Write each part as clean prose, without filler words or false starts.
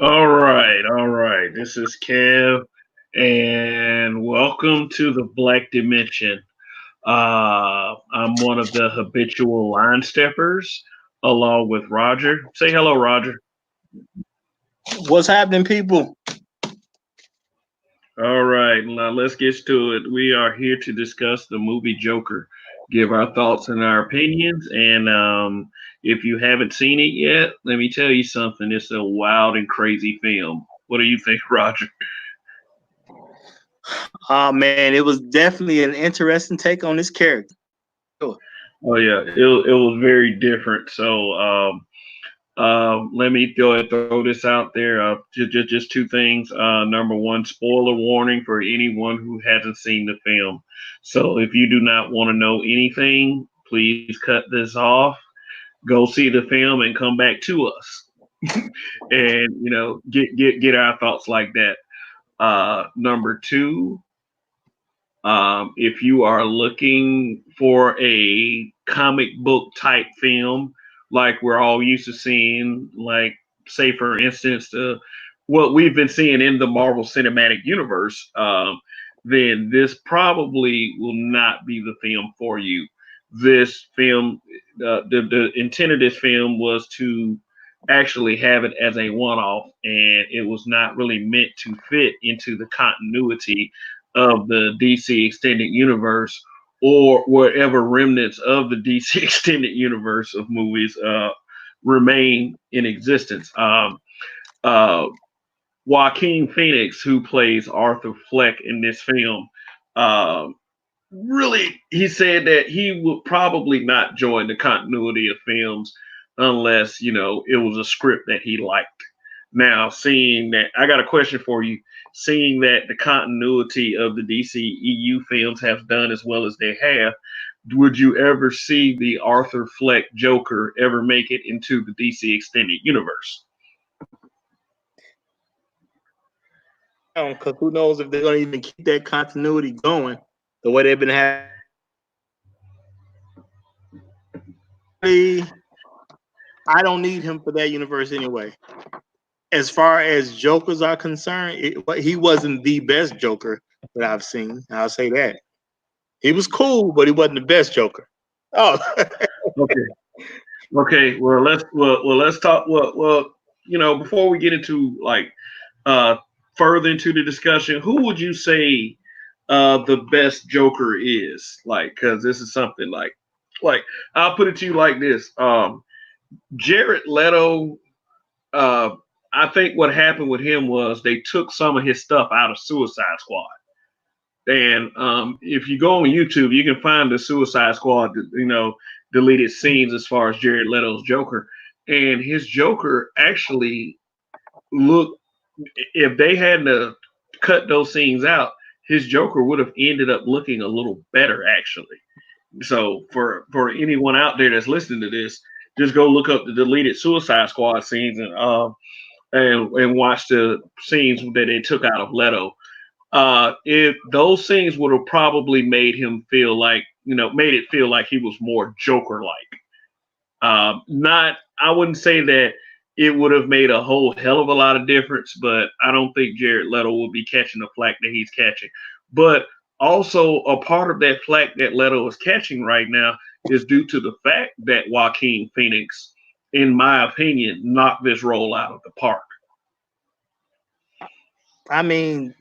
All right. This is Kev, and welcome to the Black Dimension. I'm one of the habitual line steppers, along with Roger. Say hello, Roger. What's happening, people? All right, now let's get to it. We are here to discuss the movie Joker, give our thoughts and our opinions. And if you haven't seen it yet, let me tell you something. It's a wild and crazy film. What do you think, Roger? Oh man, it was definitely an interesting take on this character. Sure. Oh yeah, it was very different. So let me go and throw this out there. Just two things. Number one, spoiler warning for anyone who hasn't seen the film. So if you do not want to know anything, please cut this off. Go see the film and come back to us, and get our thoughts like that. Number two, if you are looking for a comic book type film, like we're all used to seeing, like, say, for instance, what we've been seeing in the Marvel Cinematic Universe, then this probably will not be the film for you. This film, the intent of this film was to actually have it as a one off, and it was not really meant to fit into the continuity of the DC extended universe or wherever remnants of the DC extended universe of movies remain in existence. Uh, Joaquin Phoenix, who plays Arthur Fleck in this film, uh, really, he said that he would probably not join the continuity of films unless, it was a script that he liked. Now, seeing that, I got a question for you. Seeing that the continuity of the DCEU films have done as well as they have, would you ever see the Arthur Fleck Joker ever make it into the DC extended universe? Because who knows if they're going to even keep that continuity going the way they've been having. I don't need him for that universe anyway. As far as Jokers are concerned, he wasn't the best Joker that I've seen. I'll say that. He was cool, but he wasn't the best Joker. Oh, Okay. Okay. Well let's talk. Before we get into, like, uh further into the discussion, who would you say the best Joker is? Like, because this is something like I'll put it to you like this. Jared Leto, uh, I think what happened with him was they took some of his stuff out of Suicide Squad. And if you go on YouTube, you can find the Suicide Squad, deleted scenes as far as Jared Leto's Joker. And his Joker actually looked, if they hadn't cut those scenes out, his Joker would have ended up looking a little better, actually. So for anyone out there that's listening to this, just go look up the deleted Suicide Squad scenes and watch the scenes that they took out of Leto. If those scenes would have probably made him feel like, made it feel like he was more Joker like. Not, I wouldn't say that it would have made a whole hell of a lot of difference, but I don't think Jared Leto will be catching the flack that he's catching. But also, a part of that flack that Leto is catching right now is due to the fact that Joaquin Phoenix, in my opinion, knocked this role out of the park. I mean,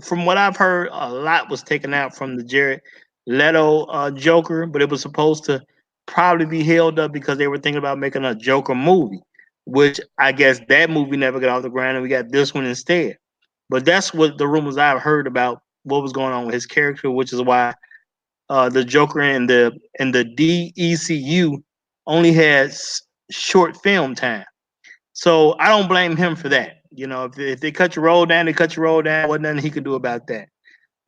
from what I've heard, a lot was taken out from the Jared Leto Joker, but it was supposed to probably be held up because they were thinking about making a Joker movie, which I guess that movie never got off the ground, and we got this one instead. But that's what the rumors I've heard about what was going on with his character, which is why the Joker in the DECU only has short film time. So I don't blame him for that. You know, if they cut your roll down, they cut your roll down. Wasn't nothing he could do about that.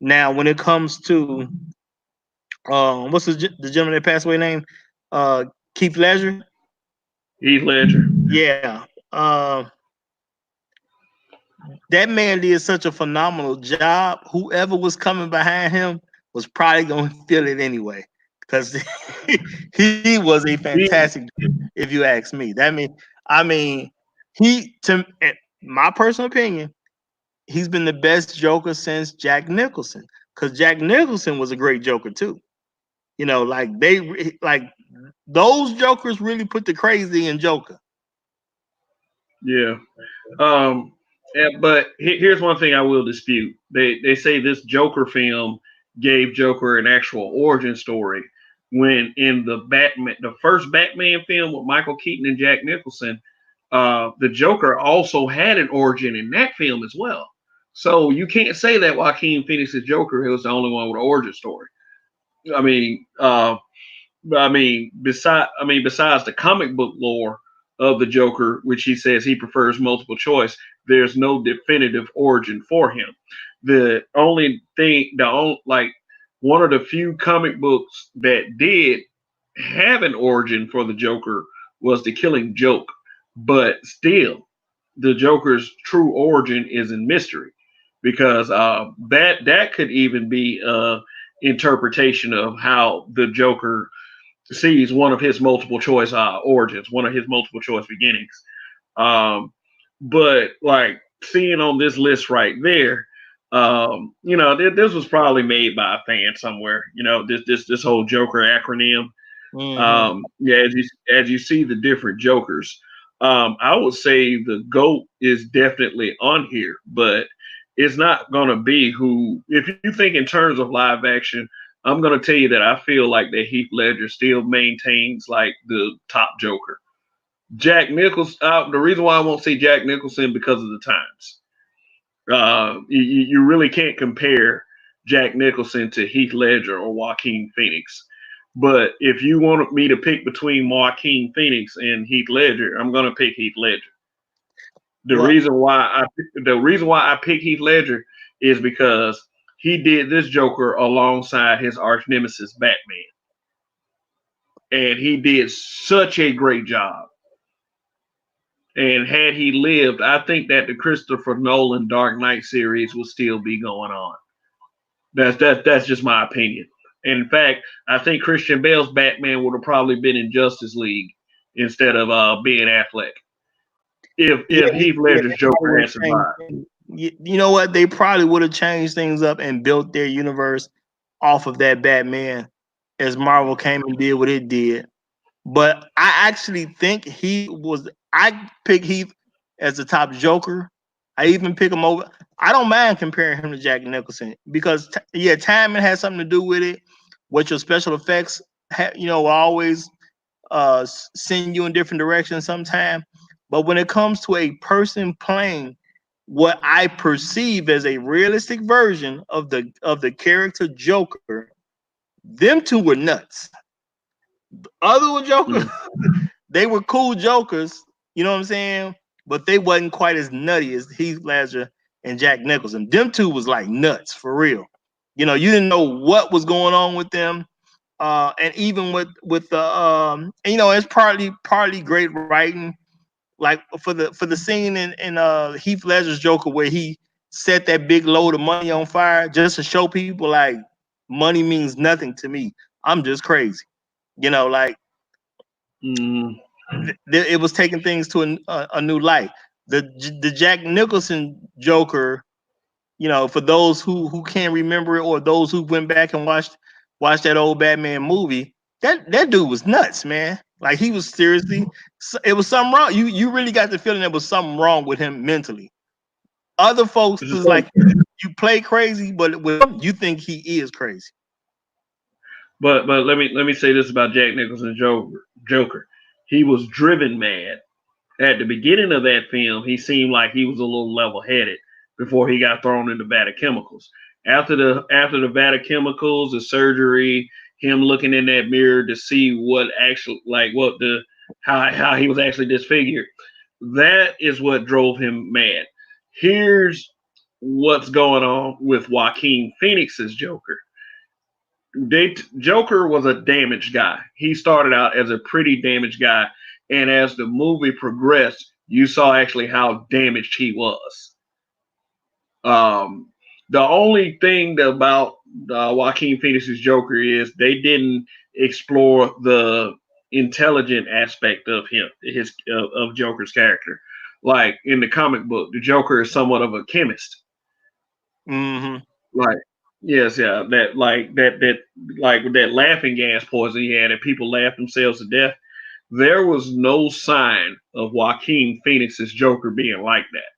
Now, when it comes to what's the gentleman that passed away name? Keith Ledger. Heath Ledger. Yeah. That man did such a phenomenal job. Whoever was coming behind him was probably going to feel it anyway, because he was a fantastic. If you ask me, I mean, to my personal opinion, he's been the best Joker since Jack Nicholson. Because Jack Nicholson was a great Joker too. You know, like those Jokers really put the crazy in Joker. Yeah. But here's one thing I will dispute. They say this Joker film gave Joker an actual origin story, when in the first Batman film with Michael Keaton and Jack Nicholson, the Joker also had an origin in that film as well. So you can't say that Joaquin Phoenix's Joker was the only one with an origin story. I mean, besides the comic book lore of the Joker, which he says he prefers multiple choice, there's no definitive origin for him. The only thing, one of the few comic books that did have an origin for the Joker was The Killing Joke, but still, the Joker's true origin is in mystery, because that could even be interpretation of how the Joker sees one of his multiple choice origins, one of his multiple choice beginnings. But like seeing on this list right there, this was probably made by a fan somewhere. This whole Joker acronym. Yeah, as you see the different Jokers, I would say the GOAT is definitely on here, but it's not going to be who. If you think in terms of live action, I'm going to tell you that I feel like that Heath Ledger still maintains like the top Joker. Jack Nicholson. The reason why I won't say Jack Nicholson because of the times. You really can't compare Jack Nicholson to Heath Ledger or Joaquin Phoenix. But if you want me to pick between Joaquin Phoenix and Heath Ledger, I'm going to pick Heath Ledger. The reason why I pick Heath Ledger is because he did this Joker alongside his arch nemesis Batman, and he did such a great job. And had he lived, I think that the Christopher Nolan Dark Knight series will still be going on. That's just my opinion. And in fact, I think Christian Bale's Batman would have probably been in Justice League instead of being Affleck. If Heath Ledger's Joker had survived. You know what? They probably would have changed things up and built their universe off of that Batman, as Marvel came and did what it did. But I actually think I pick Heath as the top Joker. I even pick him over. I don't mind comparing him to Jack Nicholson because timing has something to do with it. What your special effects, will always send you in different directions sometimes. But when it comes to a person playing what I perceive as a realistic version of the character Joker, them two were nuts. Other Jokers, they were cool Jokers, you know what I'm saying? But they wasn't quite as nutty as Heath Ledger and Jack Nicholson. Them two was like nuts for real. You didn't know what was going on with them. And even with the it's partly great writing. Like for the scene in Heath Ledger's Joker where he set that big load of money on fire just to show people like money means nothing to me. I'm just crazy. You know, like it was taking things to a new light. The Jack Nicholson Joker, you know, for those who can't remember it or those who went back and watched that old Batman movie, that dude was nuts, man. Like he was seriously, it was something wrong. You really got the feeling there was something wrong with him mentally. Other folks is like, you play crazy, but with him, you think he is crazy. But let me say this about Jack Nicholson Joker. He was driven mad. At the beginning of that film, he seemed like he was a little level-headed before he got thrown in the vat of chemicals. After the vat of chemicals, the surgery, him looking in that mirror to see what actually, like what the how he was actually disfigured, that is what drove him mad. Here's what's going on with Joaquin Phoenix's Joker. Joker was a damaged guy. He started out as a pretty damaged guy, and as the movie progressed, you saw actually how damaged he was. The only thing about Joaquin Phoenix's Joker is they didn't explore the intelligent aspect of him, of Joker's character. Like in the comic book, the Joker is somewhat of a chemist. Mm-hmm. Like, yes, yeah, that with that laughing gas poison he had, and people laughed themselves to death. There was no sign of Joaquin Phoenix's Joker being like that.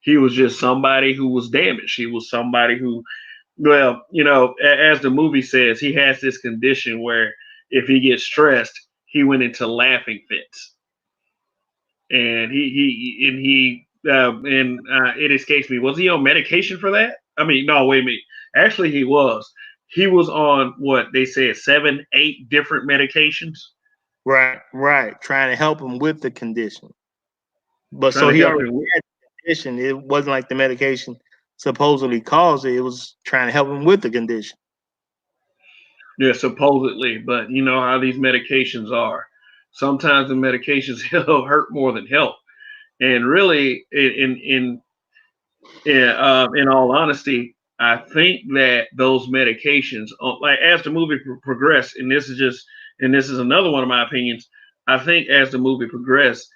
He was just somebody who was damaged. He was somebody who, well, you know, as the movie says, he has this condition where if he gets stressed, he went into laughing fits, and it escapes me. Was he on medication for that? I mean, no, wait a minute. Actually, he was. He was on what they said 7, 8 different medications. Right. Trying to help him with the condition. But so he already had the condition. It wasn't like the medication supposedly caused it. It was trying to help him with the condition. Yeah, supposedly. But you know how these medications are. Sometimes the medications hurt more than help. And really, in all honesty, I think that those medications, like as the movie progressed, and this is another one of my opinions. I think as the movie progressed,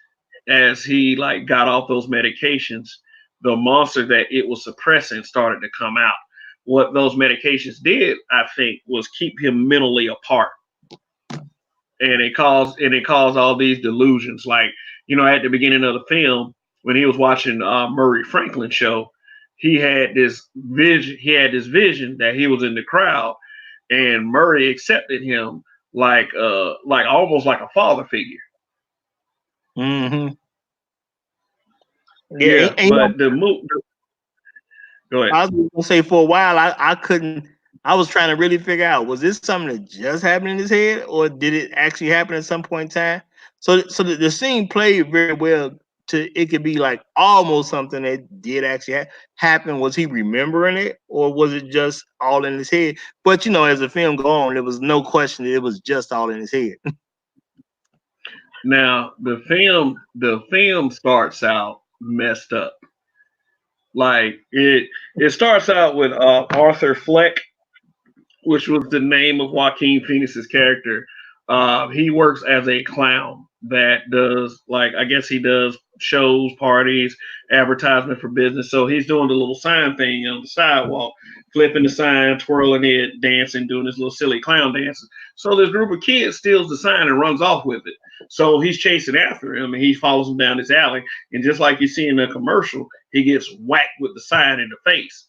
as he like got off those medications, the monster that it was suppressing started to come out. What those medications did, I think, was keep him mentally apart, and it caused all these delusions. Like, you know, at the beginning of the film, when he was watching Murray Franklin show, he had this vision. He had this vision that he was in the crowd, and Murray accepted him like almost like a father figure. Mm-hmm. Yeah, but the movie. Go ahead. I was gonna say for a while I couldn't. I was trying to really figure out, was this something that just happened in his head, or did it actually happen at some point in time? So the scene played very well. It could be like almost something that did actually happen. Was he remembering it, or was it just all in his head? But you know, as the film go on, there was no question that it was just all in his head. Now the film starts out messed up. Like it starts out with Arthur Fleck, which was the name of Joaquin Phoenix's character. He works as a clown that does, like, I guess he does shows, parties, advertisement for business. So he's doing the little sign thing on the sidewalk, flipping the sign, twirling it, dancing, doing this little silly clown dances. So this group of kids steals the sign and runs off with it. So he's chasing after him, and he follows him down this alley. And just like you see in the commercial, he gets whacked with the sign in the face.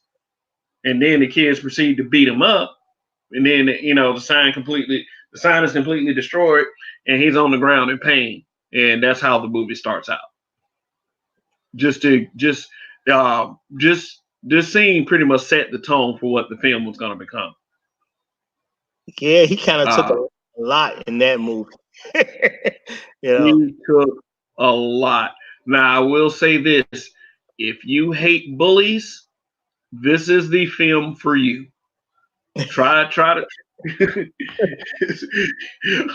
And then the kids proceed to beat him up. And then, you know, the sign is completely destroyed, and he's on the ground in pain. And that's how the movie starts out. Just this scene pretty much set the tone for what the film was going to become. Yeah, he kind of took a lot in that movie. You know? He took a lot. Now, I will say this: if you hate bullies, this is the film for you. Try to.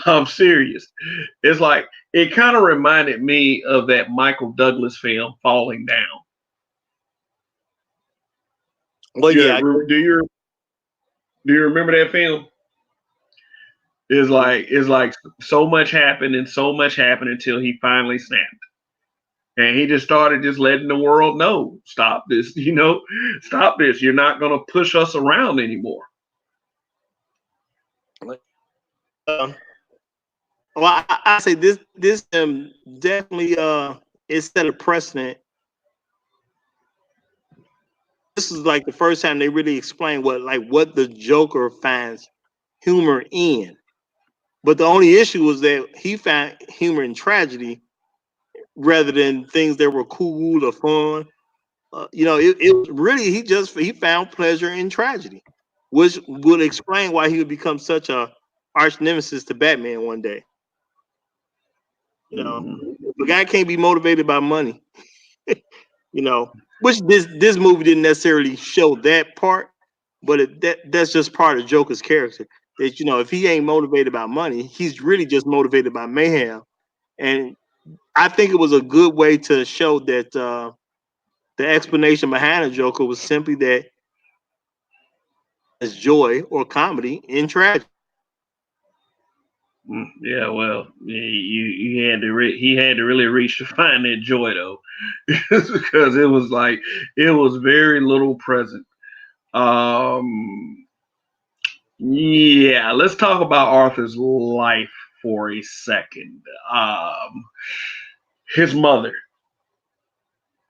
I'm serious. It's like it kind of reminded me of that Michael Douglas film, Falling Down. Well, Yeah, yeah, do you remember that film? It's like so much happened and so much happened until he finally snapped. And he just started just letting the world know, stop this, stop this. You're not gonna push us around anymore. well, I say this definitely it set a precedent. This is like the first time they really explained what the Joker finds humor in. But the only issue was that he found humor in tragedy rather than things that were cool or fun. It was really he found pleasure in tragedy, which would explain why he would become such a arch nemesis to Batman one day. You know, Mhm. the guy can't be motivated by money. Which this movie didn't necessarily show that part, but that's just part of Joker's character. That if he ain't motivated by money, he's really just motivated by mayhem. And I think it was a good way to show that the explanation behind the Joker was simply that as joy or comedy in tragedy. Yeah, well, you had to he had to really reach to find that joy though, because it was very little present. Um, yeah, let's talk about Arthur's life for a second. His mother,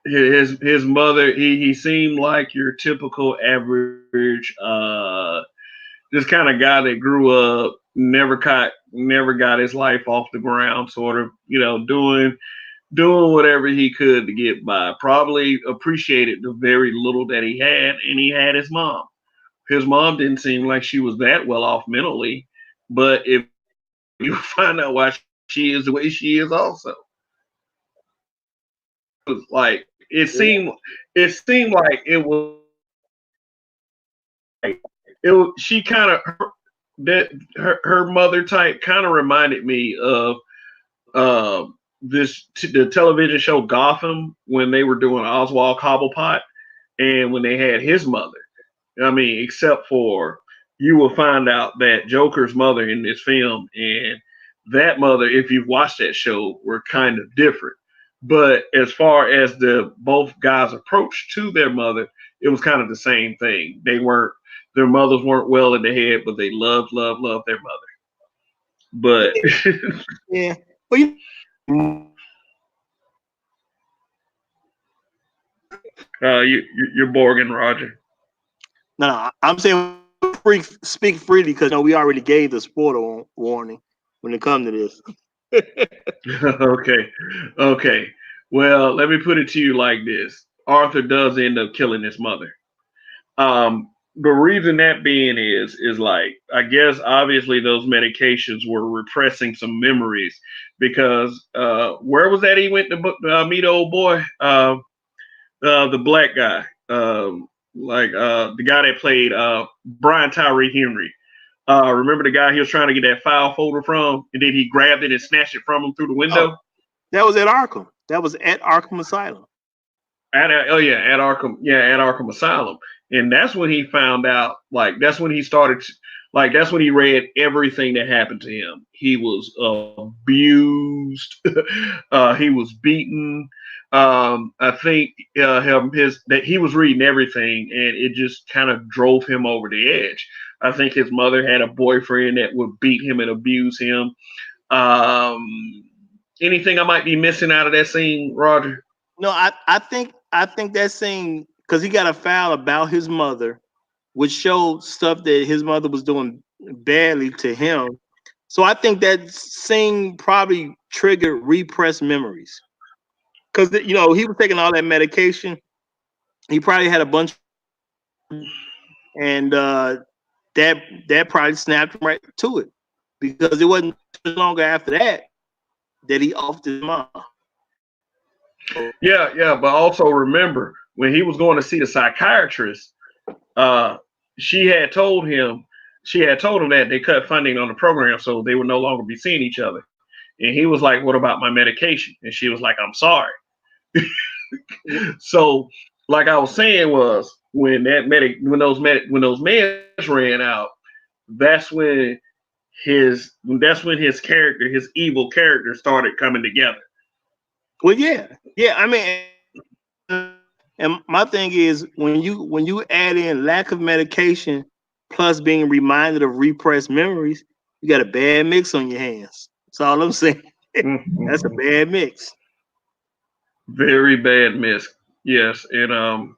his mother, he seemed like your typical average, this kind of guy that grew up, never got his life off the ground, sort of, doing whatever he could to get by. Probably appreciated the very little that he had, and he had his mom. His mom didn't seem like she was that well off mentally, but if you find out why she is the way she is, also, it was like it seemed like it was she kind of that her mother type kind of reminded me of uh, the television show Gotham when they were doing Oswald Cobblepot and when they had his mother. I mean, except for you will find out that Joker's mother in this film and that mother, if you've watched that show, were kind of different. But as far as the both guys' approach to their mother, it was kind of the same thing. Their mothers weren't well in the head, but they loved their mother. But Yeah. Well, you're Borgin, Roger. no, I'm saying speak freely because we already gave the spoiler warning when it comes to this. Okay, okay. Well, let me put it to you like this: Arthur does end up killing his mother. The reason that being is like I guess obviously those medications were repressing some memories because where was that he went to meet old boy, the black guy, the guy that played Brian Tyree Henry. Remember the guy he was trying to get that file folder from, and then he grabbed it and snatched it from him through the Oh, window. that was at Arkham. That was at Arkham Asylum. At Arkham, at Arkham Asylum, and that's when he found out. Like that's when he started. That's when he read everything that happened to him. He was abused. He was beaten. I think his that he was reading everything, and it just kind of drove him over the edge. I think his mother had a boyfriend that would beat him and abuse him. Anything I might be missing out of that scene, Roger? No, I think that scene because he got a file about his mother, which showed stuff that his mother was doing badly to him. So I think that scene probably triggered repressed memories because he was taking all that medication. He probably had a bunch, and that probably snapped him right to it because it wasn't too longer after that he offed his mom. Yeah, but also remember when he was going to see the psychiatrist, uh, she had told him that they cut funding on the program, so they would no longer be seeing each other. And he was like, "What about my medication?" And she was like, "I'm sorry." So, like I was saying, was when those meds ran out, that's when his character, his evil character, started coming together. Well, yeah. I mean, and my thing is when you add in lack of medication plus being reminded of repressed memories, you got a bad mix on your hands. That's all I'm saying. That's a bad mix. Very bad mix. Yes, and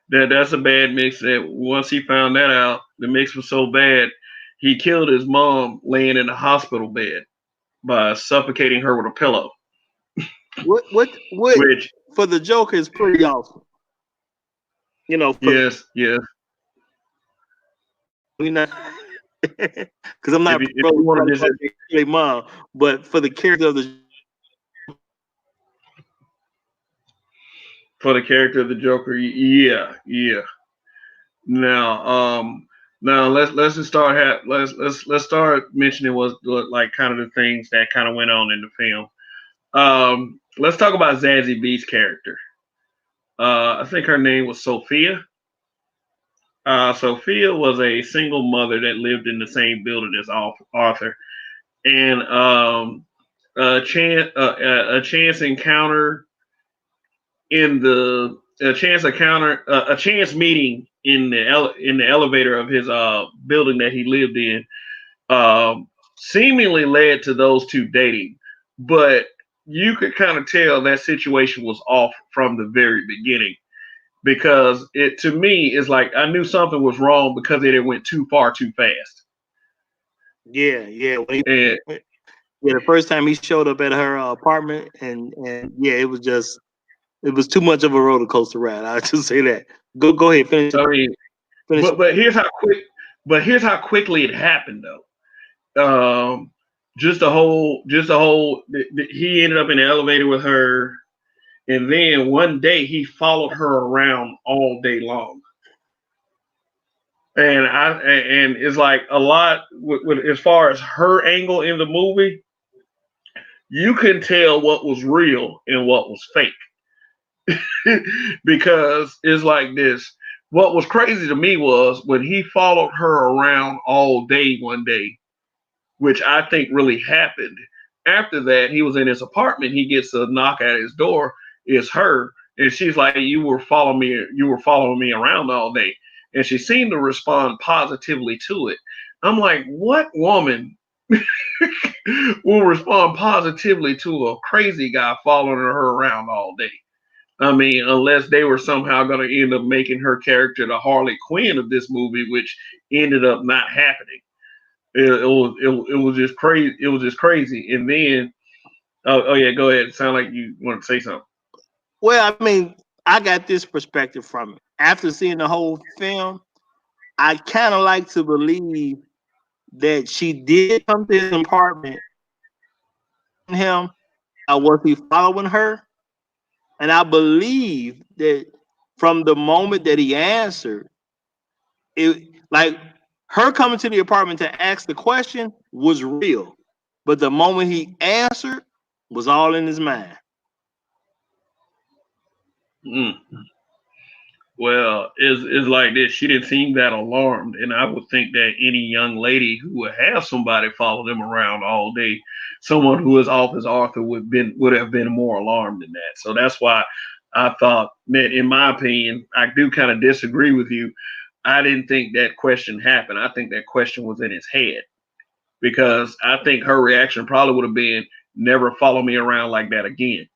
that's a bad mix. That once he found that out, the mix was so bad, he killed his mom laying in a hospital bed by suffocating her with a pillow. What Which, for the Joker is pretty awesome. You know, for yes. we not because I'm not If you want to just their mom, but for the character of the for the character of the Joker, yeah. Now, now let's just start let's start mentioning what like kind of the things that kind of went on in the film. Let's talk about Zazie Beetz' character. I think her name was Sophia. Sophia was a single mother that lived in the same building as Arthur, and a chance encounter in the a chance meeting in the elevator of his building that he lived in seemingly led to those two dating, but you could kind of tell that situation was off from the very beginning because it to me is like I knew something was wrong because it went too far too fast. yeah. And The first time he showed up at her apartment, and yeah, it was too much of a roller coaster ride. I just say that. Go ahead, finish. I mean, Finish. here's how quickly it happened though. Just the whole he ended up in the elevator with her, and then one day he followed her around all day long. And it's like a lot as far as her angle in the movie, you can tell what was real and what was fake because it's like this. What was crazy to me was when he followed her around all day one day, which I think really happened. After that, he was in his apartment. He gets a knock at his door. It's her, and she's like, "You were following me. You were following me around all day." And she seemed to respond positively to it. I'm like, what woman will respond positively to a crazy guy following her around all day? I mean, unless they were somehow going to end up making her character the Harley Quinn of this movie, which ended up not happening. It was just crazy. It was just crazy. And then, oh yeah, go ahead. It sound like you want to say something. Well, I mean, I got this perspective from it. After seeing the whole film, I kind of like to believe that she did come to his apartment. Him, was he following her? And I believe that from the moment that he answered, it like her coming to the apartment to ask the question was real, but the moment he answered was all in his mind. Mm. Well, it's like this. She didn't seem that alarmed, and I would think that any young lady who would have somebody follow them around all day, someone who is off as Arthur would have been more alarmed than that. So that's why I thought that, in my opinion, I do kind of disagree with you. I didn't think that question happened. I think that question was in his head because I think her reaction probably would have been, "Never follow me around like that again."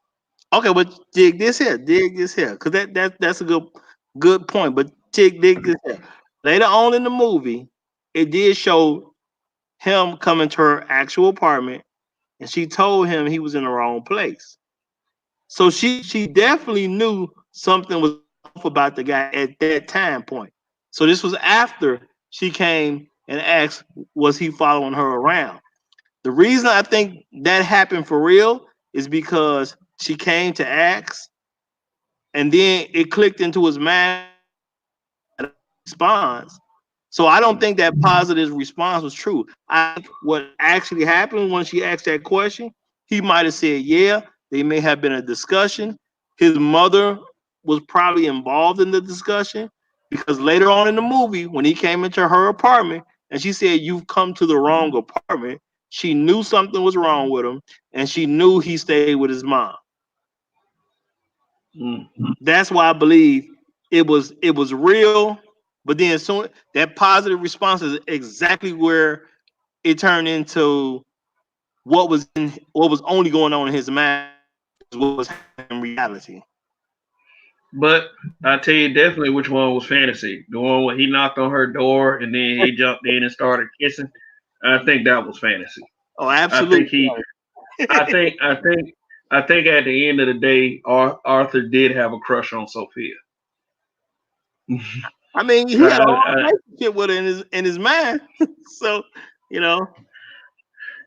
Okay, but dig this here, because that's a good point. But dig this here. Later on in the movie, it did show him coming to her actual apartment, and she told him he was in the wrong place. So she definitely knew something was off about the guy at that time point. So this was after she came and asked, was he following her around? The reason I think that happened for real is because she came to ask, and then it clicked into his mind response. So I don't think that positive response was true. I think what actually happened when she asked that question, he might have said, yeah, they may have been a discussion. His mother was probably involved in the discussion. because later on in the movie, when he came into her apartment and she said, "You've come to the wrong apartment," she knew something was wrong with him, and she knew he stayed with his mom. That's why I believe it was real. But then soon that positive response is exactly where it turned into what was only going on in his mind, what was happening in reality. But I tell you definitely which one was fantasy. The one where he knocked on her door and then he jumped in and started kissing. I think that was fantasy. Oh, I think absolutely. he. I think. I think. I think at the end of the day, Arthur did have a crush on Sophia. I mean, he had a whole relationship with her in his mind. So, you know.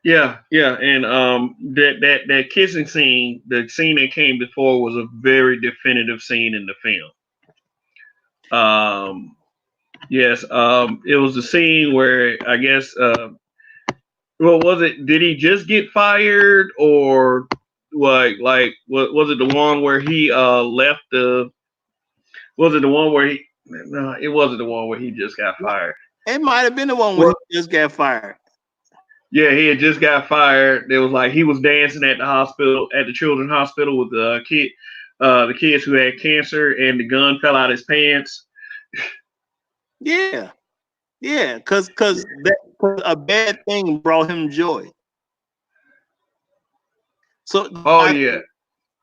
Yeah, yeah, and that kissing scene, the scene that came before, was a very definitive scene in the film. Yes, it was the scene where I guess, well, was it? Did he just get fired, or like what was it? The one where he left the? Was it the one where he? No, it wasn't the one where he just got fired. It might have been the one where Well, he just got fired. yeah, he had just got fired. It was like he was dancing at the hospital, at the children's hospital with the kids who had cancer, and the gun fell out his pants. Yeah, yeah, because a bad thing brought him joy. So Oh yeah,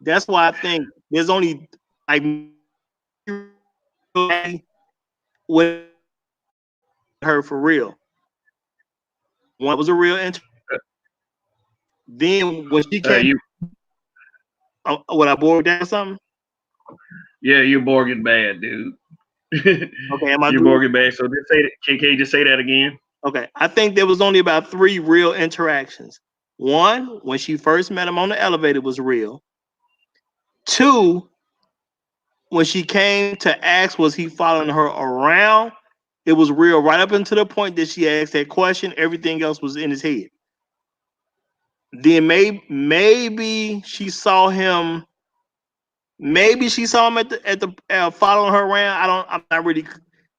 that's why I think there's only like with her for real. One was a real interest. Then when she came, you what I bored down something. yeah, you're Morgan bad, dude. Okay, am I You're good? Morgan bad. So just say that. Can you just say that again? Okay, I think there was only about 3 real interactions. One, when she first met him on the elevator, was real. 2, when she came to ask, was he following her around? It was real right up until the point that she asked that question. Everything else was in his head. Then maybe she saw him. Maybe she saw him at the following her around. I'm not really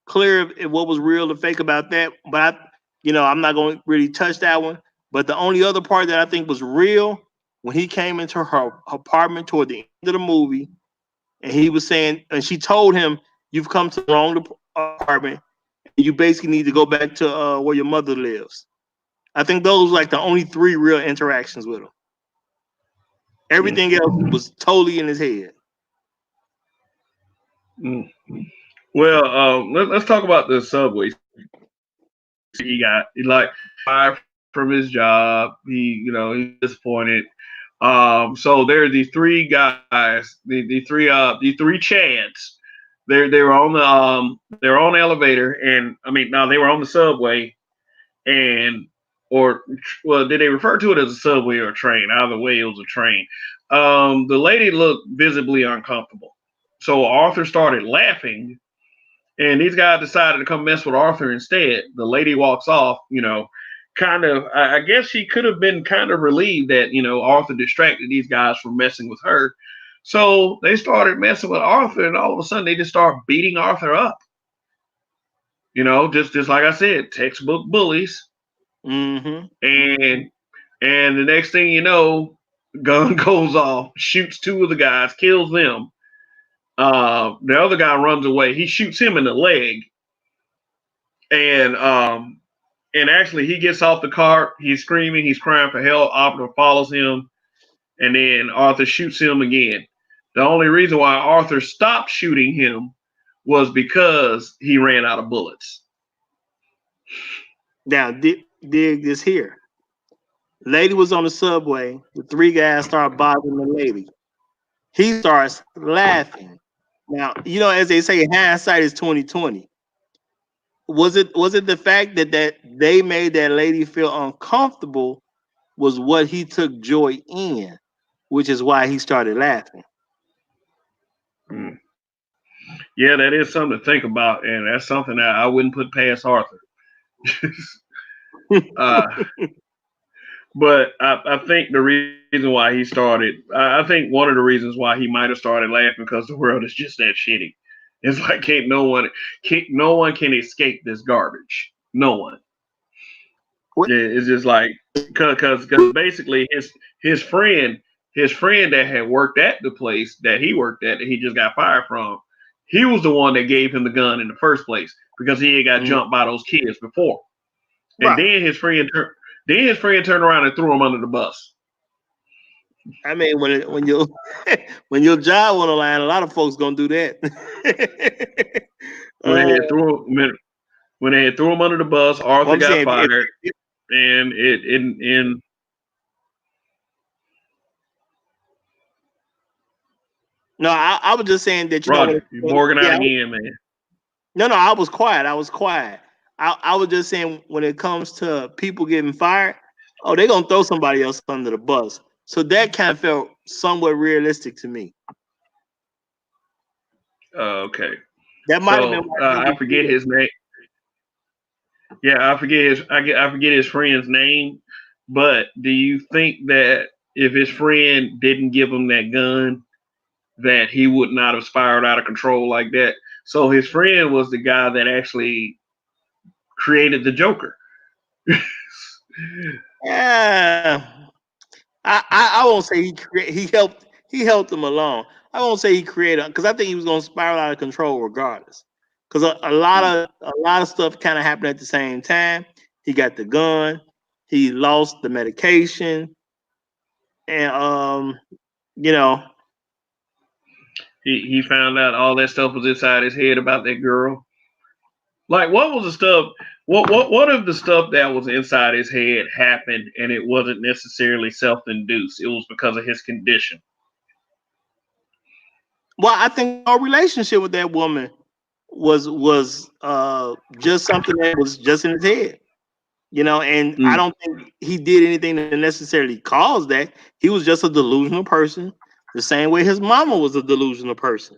clear if what was real or fake about that. But I'm not going to really touch that one. But the only other part that I think was real, when he came into her apartment toward the end of the movie, and he was saying, and she told him, "You've come to the wrong apartment. And you basically need to go back to where your mother lives." I think those were like the only 3 real interactions with him. Everything else was totally in his head. Well, let's talk about the subway. He got like fired from his job. He's disappointed. So there are these 3 guys, these three Chads. They were on the elevator, and I mean, now they were on the subway, and or well, did they refer to it as a subway or a train? Either way, it was a train. The lady looked visibly uncomfortable, so Arthur started laughing, and these guys decided to come mess with Arthur instead. The lady walks off, kind of. I guess she could have been kind of relieved that Arthur distracted these guys from messing with her. So they started messing with Arthur, and all of a sudden they just start beating Arthur up. Just like I said, textbook bullies. Mm-hmm. And the next thing you know, gun goes off, shoots 2 of the guys, kills them. The other guy runs away. He shoots him in the leg, and actually he gets off the cart. He's screaming, he's crying for help. Arthur follows him, and then Arthur shoots him again. The only reason why Arthur stopped shooting him was because he ran out of bullets. Now, dig this here. Lady was on the subway. The 3 guys start bothering the lady. He starts laughing. Now, as they say, hindsight is 2020. Was it the fact that they made that lady feel uncomfortable was what he took joy in, which is why he started laughing. Yeah, that is something to think about, and that's something that I wouldn't put past Arthur. But I think the reason why he started, I think one of the reasons why he might have started laughing because the world is just that shitty. It's like no one can escape this garbage. No one. What? Yeah, it's just like because basically his friend that had worked at the place that he worked at that he just got fired from, he was the one that gave him the gun in the first place because he had got jumped by those kids before, and Right. then his friend turned around and threw him under the bus. I mean, when you when your job on the line, a lot of folks gonna do that. When they had threw him under the bus, Well, Arthur I'm got saying, fired, and it in no, I was just saying that Roger, you're borging out yeah, again, man. no, I was quiet. I was quiet. I was just saying when it comes to people getting fired, oh, they're gonna throw somebody else under the bus. So that kind of felt somewhat realistic to me. Okay, That might have been so why I niggas forget did it. his name. Yeah, I forget his friend's name. But do you think that if his friend didn't give him that gun, that he would not have spiraled out of control like that? So his friend was the guy that actually created the Joker. Yeah, I won't say he helped them along. I won't say he created because I think he was gonna spiral out of control regardless. Because a lot of stuff kind of happened at the same time. He got the gun, he lost the medication, and you know, He found out all that stuff was inside his head about that girl. Like, what was the stuff? What if the stuff that was inside his head happened and it wasn't necessarily self-induced? It was because of his condition. well, I think our relationship with that woman was just something that was just in his head. And I Mm. don't think he did anything to necessarily cause that. He was just a delusional person, the same way his mama was a delusional person,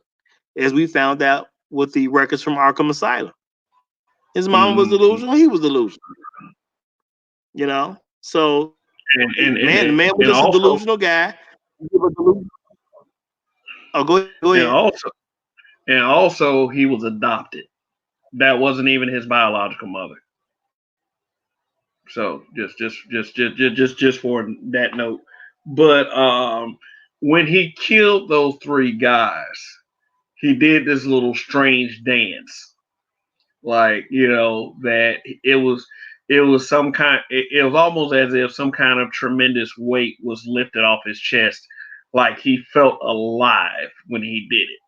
as we found out with the records from Arkham Asylum. His mama was Mm. delusional, he was delusional. So man, the man was And just a also delusional guy. Oh, go and ahead. also and also he was adopted. That wasn't even his biological mother. So just for that note. But when he killed those three guys, he did this little strange dance. Like, that it was some kind it was almost as if some kind of tremendous weight was lifted off his chest. Like he felt alive when he did it.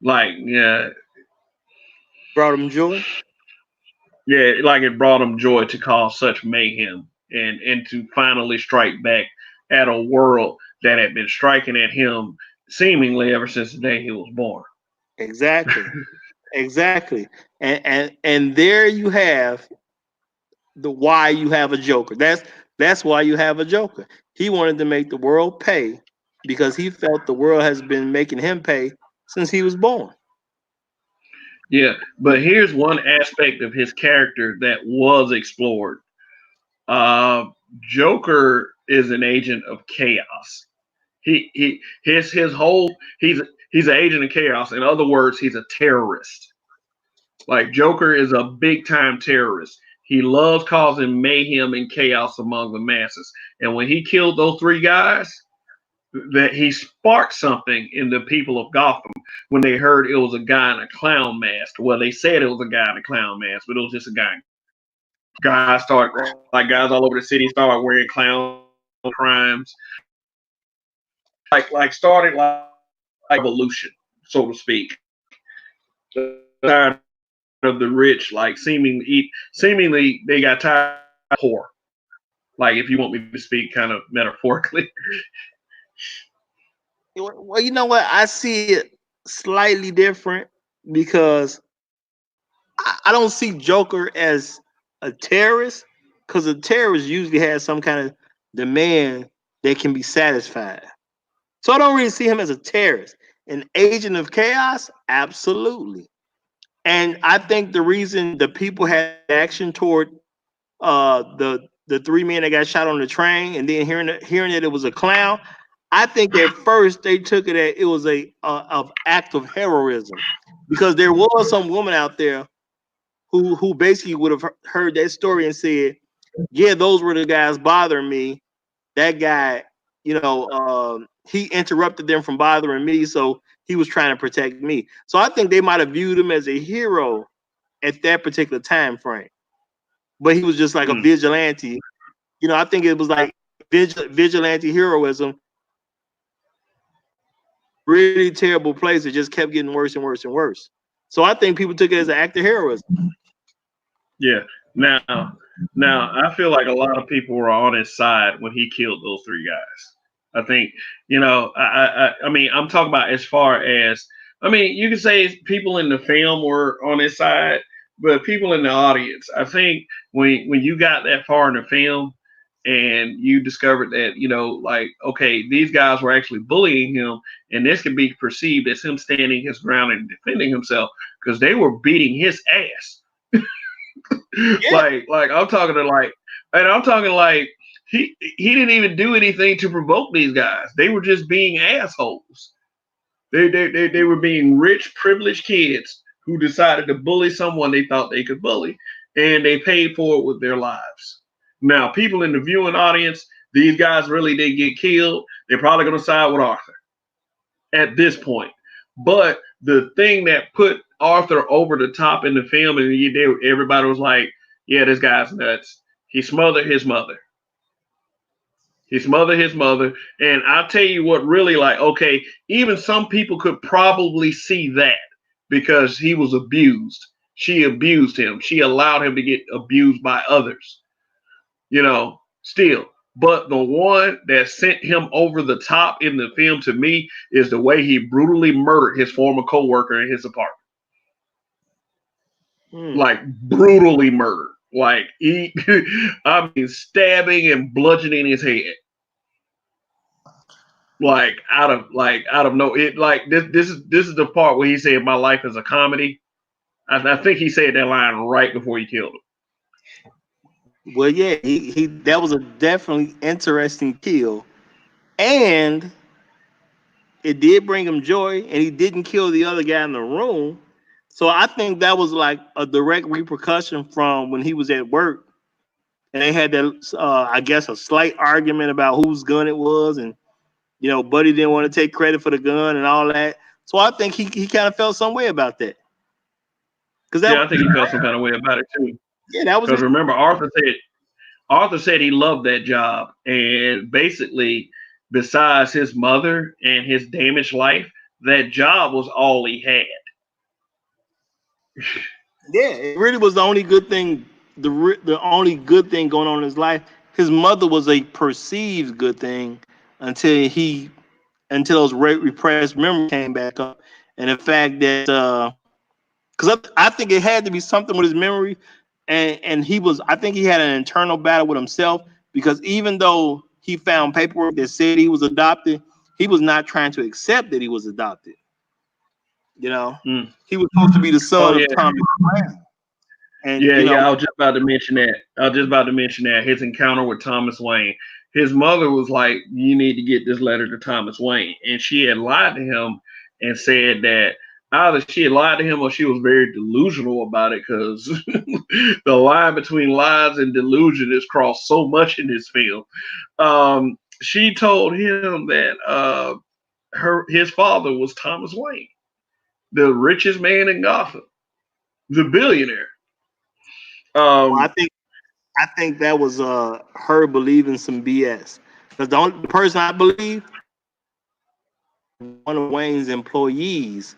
Like, yeah, Brought him joy. yeah, like it brought him joy to cause such mayhem and to finally strike back at a world that had been striking at him seemingly ever since the day he was born. Exactly. Exactly. And there you have the why you have a Joker. That's why you have a Joker. He wanted to make the world pay because he felt the world has been making him pay since he was born. Yeah, but here's one aspect of his character that was explored. Uh, Joker is an agent of chaos. His whole he's an agent of chaos. In other words, he's a terrorist. Like Joker is a big time terrorist. He loves causing mayhem and chaos among the masses. And when he killed those three guys, that he sparked something in the people of Gotham when they heard it was a guy in a clown mask. Well, they said it was a guy in a clown mask, but it was just a guy. Guys all over the city started wearing clown crimes, like started like evolution, so to speak. Tired of the rich, like seemingly they got tired of poor. Like if you want me to speak kind of metaphorically. Well, you know what? I see it slightly different because I don't see Joker as a terrorist because a terrorist usually has some kind of demand that can be satisfied. So I don't really see him as a terrorist. An agent of chaos? Absolutely. And I think the reason the people had action toward the three men that got shot on the train and then hearing that it was a clown, I think at first they took it as it was a of act of heroism, because there was some woman out there who basically would have heard that story and said, "Yeah, those were the guys bothering me. That guy, he interrupted them from bothering me, so he was trying to protect me." So I think they might have viewed him as a hero at that particular time frame, but he was just like a Mm. vigilante. I think it was like vigilante heroism. Really terrible place. It just kept getting worse and worse and worse. So I think people took it as an act of heroism. Yeah. Now, I feel like a lot of people were on his side when he killed those three guys. I think, I mean, I'm talking about as far as, I mean, you can say people in the film were on his side, but people in the audience, I think when you got that far in the film and you discovered that, like, okay, these guys were actually bullying him, and this can be perceived as him standing his ground and defending himself because they were beating his ass. Yeah. like I'm talking to like, and I'm talking like he didn't even do anything to provoke these guys. They were just being assholes. They were being rich, privileged kids who decided to bully someone they thought they could bully, and they paid for it with their lives. Now, people in the viewing audience, these guys really did get killed. They're probably going to side with Arthur at this point. But the thing that put Arthur over the top in the film, and everybody was like, "Yeah, this guy's nuts." He smothered his mother. He smothered his mother, and I'll tell you what, really, like, okay, even some people could probably see that because he was abused. She abused him. She allowed him to get abused by others. Still. But the one that sent him over the top in the film to me is the way he brutally murdered his former coworker in his apartment. Like brutally murdered. Like I mean, stabbing and bludgeoning his head. Like out of no, it like this is the part where he said my life is a comedy. I think he said that line right before he killed him. Well, yeah, he that was a definitely interesting kill, and it did bring him joy, and he didn't kill the other guy in the room. So I think that was like a direct repercussion from when he was at work, and they had that, I guess, a slight argument about whose gun it was, and Buddy didn't want to take credit for the gun and all that. So I think he kind of felt some way about that. Yeah, I think he felt some kind of way about it too. Yeah, that was because remember Arthur said he loved that job, and basically, besides his mother and his damaged life, that job was all he had. Yeah, it really was the only good thing. The only good thing going on in his life. His mother was a perceived good thing until those repressed memories came back up, and the fact that because I think it had to be something with his memory, and I think he had an internal battle with himself, because even though he found paperwork that said he was adopted, he was not trying to accept that he was adopted. He was supposed to be the son of Thomas Wayne. And I was just about to mention that. His encounter with Thomas Wayne. His mother was like, "You need to get this letter to Thomas Wayne," and she had lied to him and said that either she had lied to him or she was very delusional about it, because the line between lies and delusion is crossed so much in this film. She told him that his father was Thomas Wayne, the richest man in Gotham, the billionaire. I think that was her believing some BS. Because the only person I believe, one of Wayne's employees,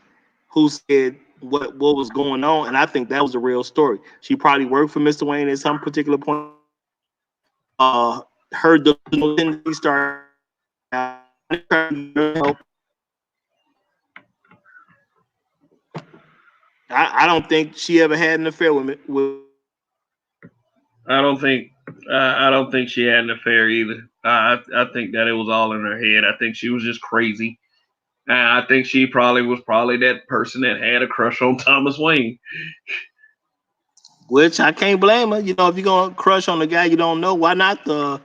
who said what was going on, and I think that was a real story. She probably worked for Mr. Wayne at some particular point. Heard the tendency start. I don't think she ever had an affair with. I don't think she had an affair either. I think that it was all in her head. I think she was just crazy. I think she was probably that person that had a crush on Thomas Wayne. Which I can't blame her. If you're gonna crush on the guy you don't know, why not the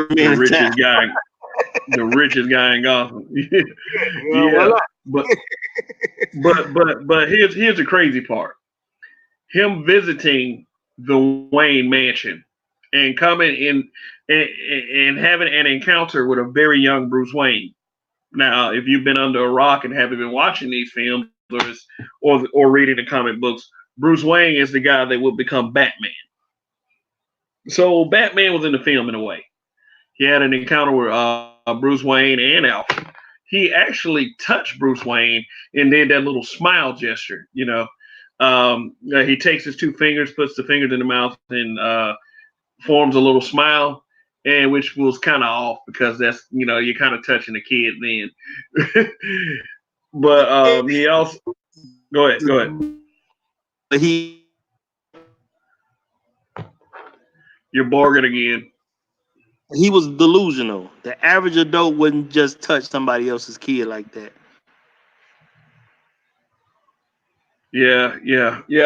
richest guy? the richest guy in Gotham. Yeah, Yeah, well, but here's the crazy part. Him visiting the Wayne Mansion and coming in and having an encounter with a very young Bruce Wayne. Now, if you've been under a rock and haven't been watching these films or reading the comic books, Bruce Wayne is the guy that will become Batman. So Batman was in the film in a way. He had an encounter with Bruce Wayne and Alfred. He actually touched Bruce Wayne and did that little smile gesture. He takes his two fingers, puts the fingers in the mouth, and forms a little smile, and which was kind of off because that's you're kind of touching the kid then. But he also go ahead. he You're bargaining again. he was delusional. The average adult wouldn't just touch somebody else's kid like that. Yeah.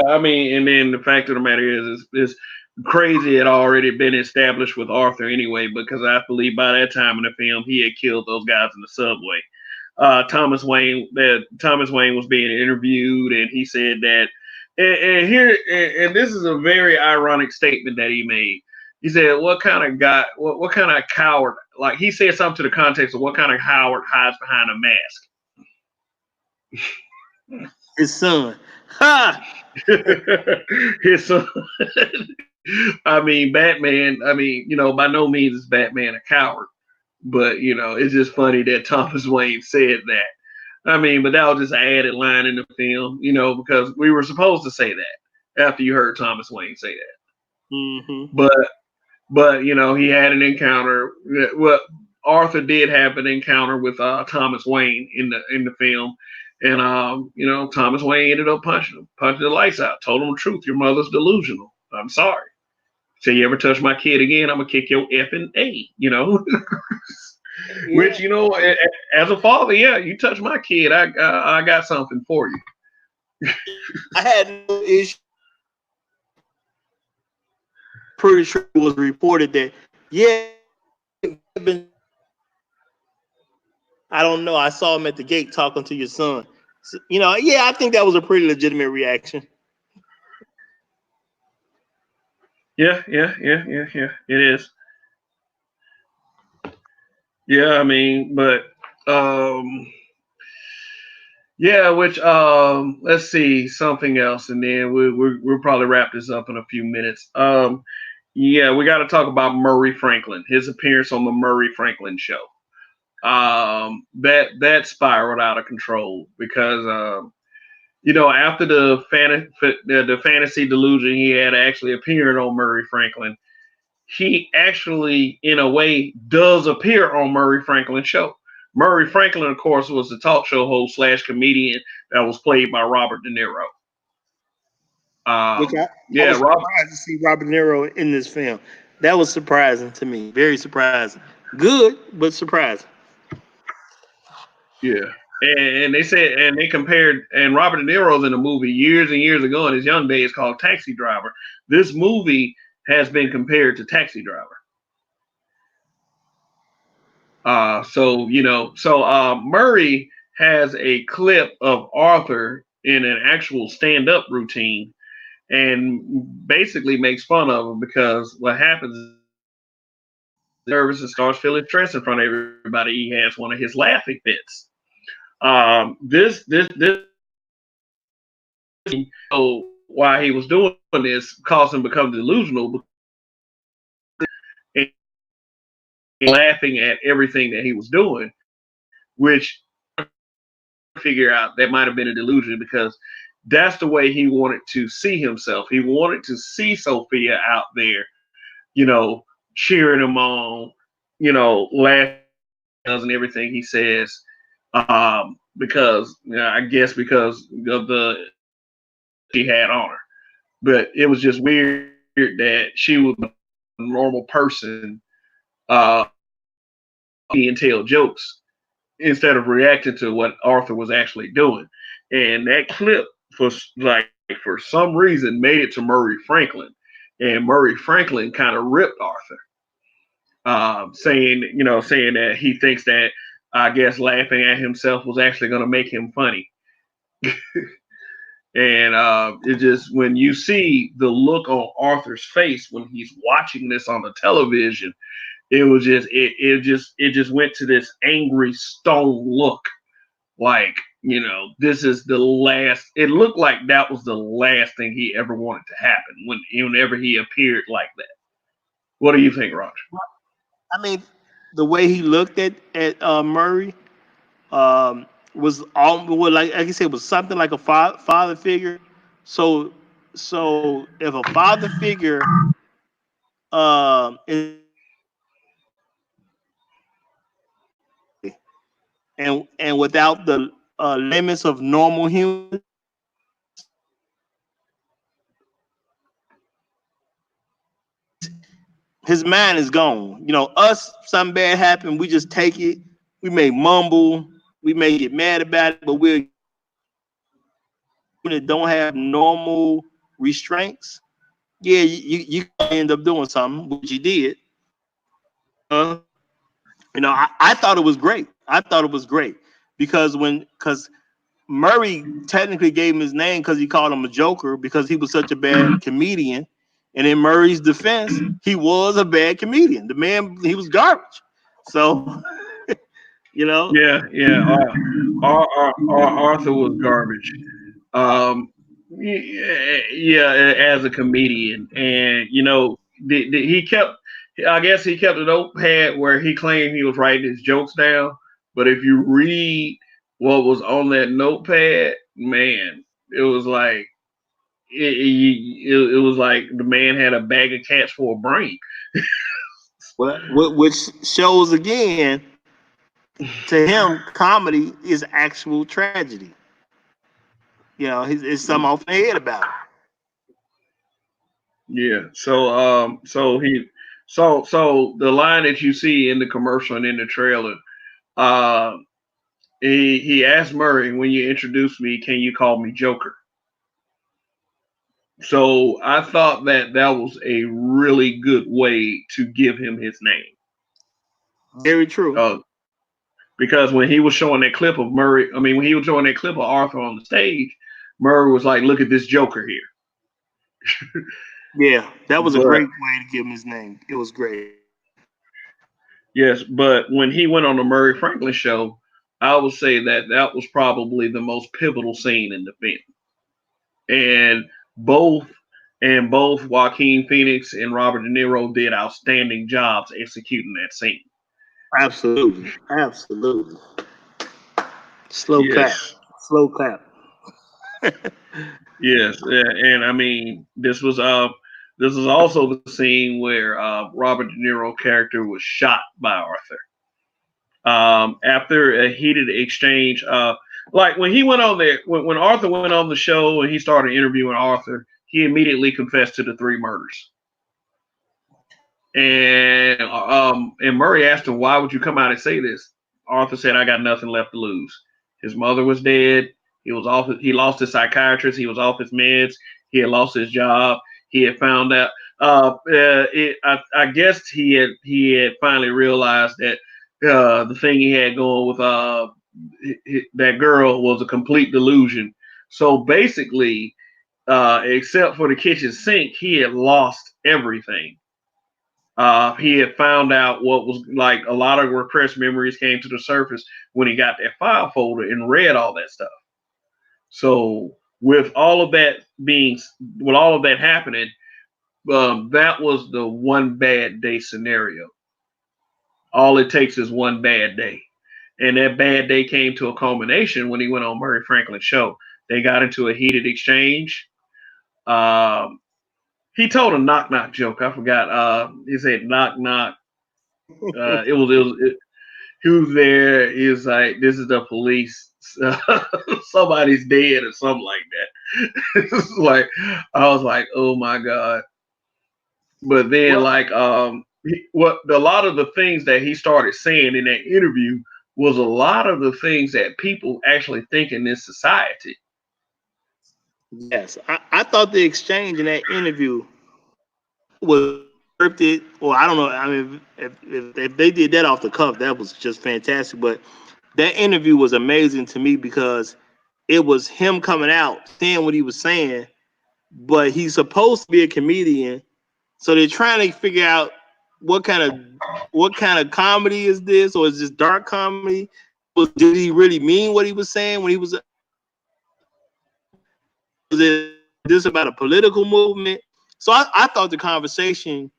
I mean, and then the fact of the matter is crazy had already been established with Arthur anyway, because I believe by that time in the film he had killed those guys in the subway. Thomas Wayne was being interviewed, and he said that, and this is a very ironic statement that he made. He said, "What kind of guy? What kind of coward?" Like he said something to the context of what kind of coward hides behind a mask. His son. Ha! His son. I mean, Batman. I mean, by no means is Batman a coward, but it's just funny that Thomas Wayne said that. I mean, but that was just an added line in the film, because we were supposed to say that after you heard Thomas Wayne say that. Mm-hmm. But he had an encounter. Well, Arthur did have an encounter with Thomas Wayne in the film, and Thomas Wayne ended up punching the lights out. Told him the truth. Your mother's delusional. I'm sorry. Say you ever touch my kid again, I'm gonna kick your effing A. Yeah. Which as a father, yeah, you touch my kid, I got something for you. I had no issue. Pretty sure it was reported that I don't know. I saw him at the gate talking to your son. So, I think that was a pretty legitimate reaction. Yeah. It is. Yeah, I mean, but yeah, which let's see something else, and then we'll probably wrap this up in a few minutes. Yeah, we got to talk about Murray Franklin, his appearance on the Murray Franklin show. That spiraled out of control because after the fantasy delusion he had actually appeared on Murray Franklin, he actually in a way does appear on Murray Franklin's show. Murray Franklin, of course, was the talk show host / comedian that was played by Robert De Niro. I was surprised to see Robert De Niro in this film. That was surprising to me. Very surprising. Good, but surprising. Yeah. And they said, and they compared, and Robert De Niro's in a movie years and years ago in his young days called Taxi Driver. This movie has been compared to Taxi Driver. Murray has a clip of Arthur in an actual stand-up routine and basically makes fun of him because what happens is nervous and starts feeling stress in front of everybody. He has one of his laughing fits. This why he was doing this caused him to become delusional and laughing at everything that he was doing, which figure out that might have been a delusion because that's the way he wanted to see himself. He wanted to see Sophia out there, cheering him on, laughing and everything he says, because I guess because of the she had on her. But it was just weird that she was a normal person and tell jokes instead of reacting to what Arthur was actually doing. And that clip for some reason made it to Murray Franklin, and Murray Franklin kind of ripped Arthur. saying that he thinks that, I guess, laughing at himself was actually going to make him funny. And it just, when you see the look on Arthur's face when he's watching this on the television, it was just it just went to this angry stone look, like, this is the last. It looked like that was the last thing he ever wanted to happen whenever he appeared like that. What do you think, Roger? I mean, the way he looked at Murray was all well, like you said, was something like a father figure. So if a father figure is, and without the limits of normal human, his mind is gone. Us, something bad happened, we just take it. We may mumble, we may get mad about it, but we're that don't have normal restraints. Yeah, you end up doing something, which you did. I thought it was great. I thought it was great because Murray technically gave him his name because he called him a joker because he was such a bad comedian. And in Murray's defense, he was a bad comedian. The man, he was garbage. So, Yeah. Arthur was garbage. Yeah, as a comedian, and he kept. I guess he kept a notepad where he claimed he was writing his jokes down. But if you read what was on that notepad, man, it was like it was like the man had a bag of cats for a brain. Well, which shows again, to him, comedy is actual tragedy. It's something off the head about it. Yeah. So the line that you see in the commercial and in the trailer, uh, he asked Murray, "When you introduce me, can you call me Joker?" So I thought that was a really good way to give him his name. Very true. Because when he was showing that clip of Murray, when he was showing that clip of Arthur on the stage, Murray was like, "Look at this Joker here." Yeah, that was a great way to give him his name. It was great. Yes, but when he went on the Murray Franklin show, I would say that was probably the most pivotal scene in the film. And both Joaquin Phoenix and Robert De Niro did outstanding jobs executing that scene. Absolutely. Slow clap. Yes, and this was also the scene where Robert De Niro character was shot by Arthur. After a heated exchange, like when he went on there, when Arthur went on the show and he started interviewing Arthur, he immediately confessed to the 3 murders. And Murray asked him, "Why would you come out and say this?" Arthur said, "I got nothing left to lose. His mother was dead. He lost his psychiatrist. He was off his meds. He had lost his job. He had found out. I guess he had finally realized that the thing he had going with that girl was a complete delusion. So basically, except for the kitchen sink, he had lost everything. He had found out what was like a lot of repressed memories came to the surface when he got that file folder and read all that stuff. So with all of that happening, that was the one bad day scenario. All it takes is one bad day. And that bad day came to a culmination when he went on Murray Franklin's show. They got into a heated exchange. He told a knock knock joke. I forgot. He said knock knock. He was there. He was like, "This is the police. Somebody's dead," or something like that. Like, I was like, "Oh my god!" But then, a lot of the things that he started saying in that interview was a lot of the things that people actually think in this society. Yes, I thought the exchange in that interview was scripted, or I don't know. I mean, if they did that off the cuff, that was just fantastic. But that interview was amazing to me because it was him coming out saying what he was saying, but he's supposed to be a comedian, so they're trying to figure out what kind of what kind of comedy is this, or is this dark comedy? Did he really mean what he was saying when he was it this about a political movement? So I thought the conversation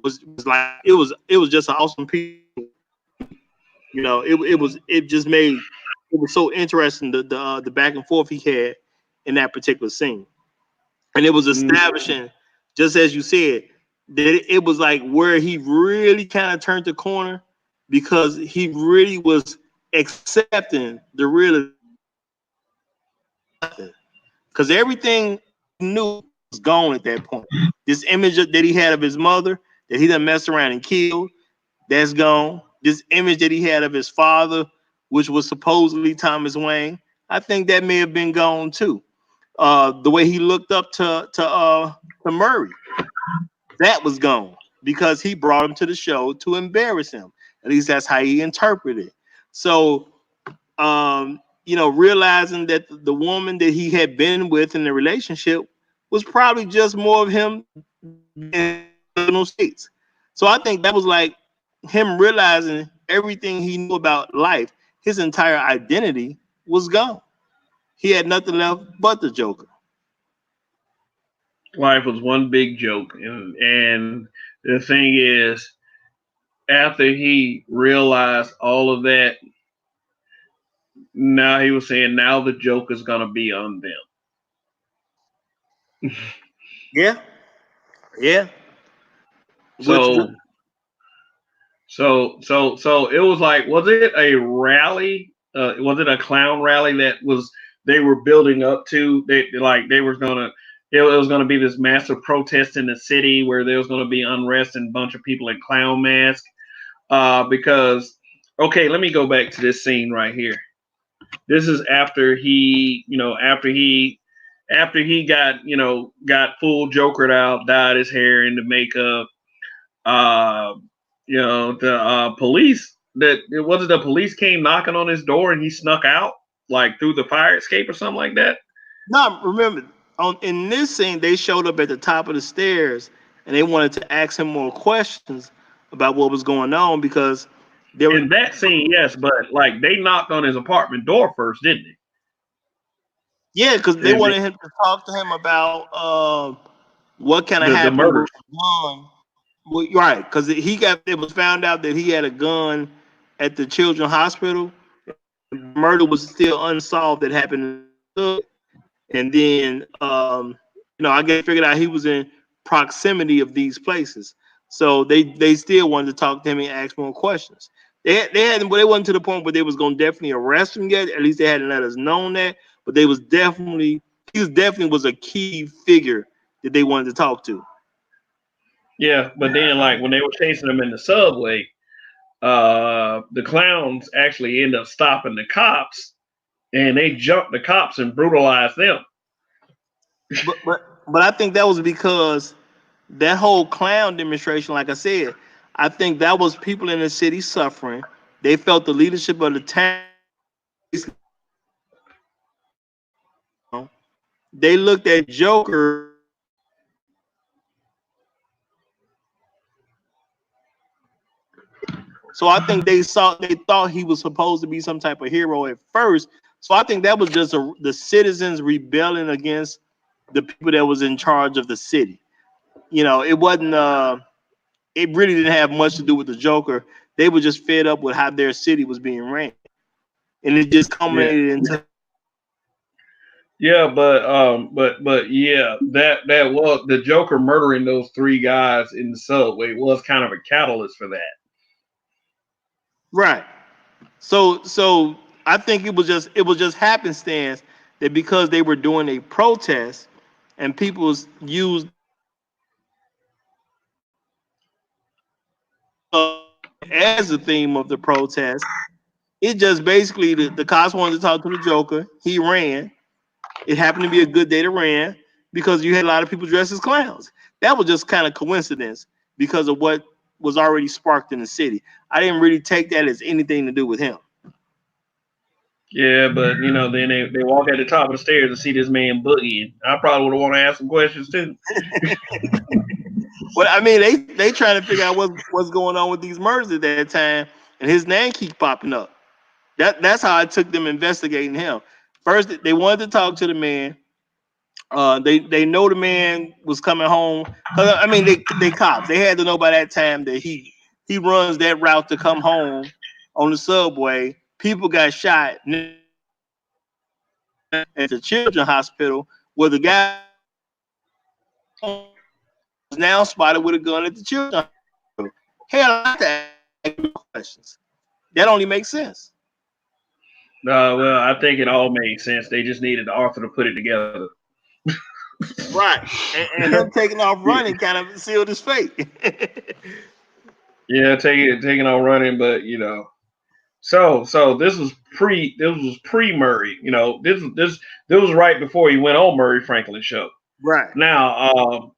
was like it was just an awesome piece. You know, it just made it was so interesting the back and forth he had in that particular scene, and it was establishing, just as you said, that it was like where he really kind of turned the corner because he really was accepting the real, because everything he knew was gone at that point. This image that he had of his mother that he done messed around and killed, that's gone. This image that he had of his father, which was supposedly Thomas Wayne, I think that may have been gone too. The way he looked up to Murray, that was gone because he brought him to the show to embarrass him. At least that's how he interpreted it. So, you know, realizing that the woman that he had been with in the relationship was probably just more of him in states. So I think that was like him realizing everything he knew about life. His entire identity was gone. He had nothing left but the Joker. Life was one big joke, and the thing is, after he realized all of that, now he was saying now the joke is gonna be on them. Yeah, yeah. Which So so it was like, was it a rally? Was it a clown rally that was they were building up to? They were gonna it was gonna be this massive protest in the city where there was gonna be unrest and a bunch of people in clown masks. Because okay, let me go back to this scene right here. This is after he, after he got, got full jokered out, dyed his hair into makeup. Uh, the police that it wasn't the police came knocking on his door and he snuck out like through the fire escape or something like that. no, remember in this scene they showed up at the top of the stairs and they wanted to ask him more questions about what was going on because there were In that scene, yes, but like they knocked on his apartment door first, didn't yeah, because they they? wanted him to talk to him about what kind of The happened with murders. the gun. Well, right, because it was found out that he had a gun at the children's hospital. Murder was still unsolved that happened, and then I guess figured out he was in proximity of these places, so they still wanted to talk to him and ask more questions. They hadn't, but they wasn't to the point where they was gonna definitely arrest him yet. At least they hadn't let us know that, but they was definitely was a key figure that they wanted to talk to. Yeah, but then like when they were chasing him in the subway, the clowns actually end up stopping the cops and they jumped the cops and brutalized them. But I think that was because that whole clown demonstration, like I said, I think that was people in the city suffering. They felt the leadership of the town. They looked at Joker. So I think they thought he was supposed to be some type of hero at first. So I think that was just the citizens rebelling against the people that was in charge of the city. It wasn't. It really didn't have much to do with the Joker. They were just fed up with how their city was being ran, and it just Yeah. culminated into. Yeah, but yeah, that was the Joker murdering those three guys in the subway was kind of a catalyst for that. Right. So I think it was just happenstance that because they were doing a protest and people used as the theme of the protest, it just basically the cops wanted to talk to the Joker. He ran. It happened to be a good day to ran because you had a lot of people dressed as clowns. That was just kind of coincidence because of what was already sparked in the city. I didn't really take that as anything to do with him. Yeah, but then they walk at the top of the stairs and see this man boogieing. I probably would have want to ask some questions too. Well, I mean, they trying to figure out what's going on with these murders at that time, and his name keep popping up. That's how I took them investigating him. First, they wanted to talk to the man. They know the man was coming home. I mean, they cops. They had to know by that time that he runs that route to come home on the subway. People got shot at the children's hospital where the guy was now spotted with a gun at the children's hospital. Hell, I have to ask questions. That only makes sense. Well, I think it all made sense. They just needed the author to put it together. Right. And him taking off running kind of sealed his fate. Yeah, taking off running, but So this was pre Murray. This was right before he went on Murray Franklin show. Right. Now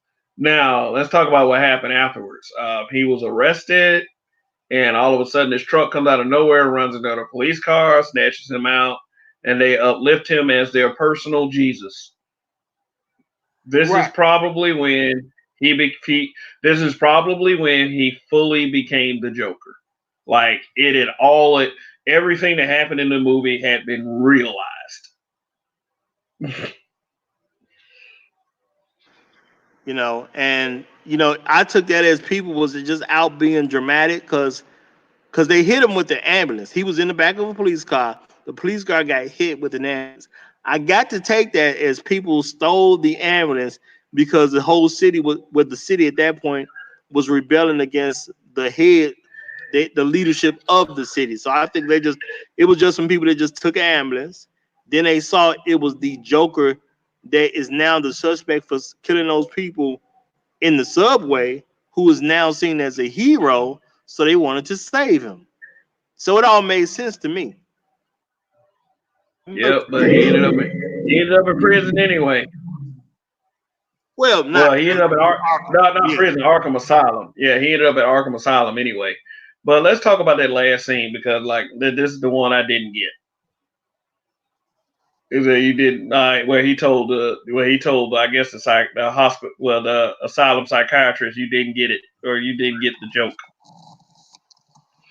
let's talk about what happened afterwards. He was arrested, and all of a sudden this truck comes out of nowhere, runs into a police car, snatches him out, and they uplift him as their personal Jesus. This is probably when this is probably when he fully became the Joker. Like everything that happened in the movie had been realized. I took that as people was just out being dramatic because they hit him with the ambulance. He was in the back of a police car. The police car got hit with an ambulance. I got to take that as people stole the ambulance because the whole city with the city at that point was rebelling against the head, the leadership of the city. So I think it was just some people that just took an ambulance. Then they saw it was the Joker that is now the suspect for killing those people in the subway, who is now seen as a hero. So they wanted to save him. So it all made sense to me. Yep, but he ended up in prison anyway. He ended up at prison, Arkham Asylum. Yeah, he ended up at Arkham Asylum anyway. But let's talk about that last scene because this is the one I didn't get. Is that you did where he told I guess the hospital, the asylum psychiatrist, you didn't get it, or you didn't get the joke.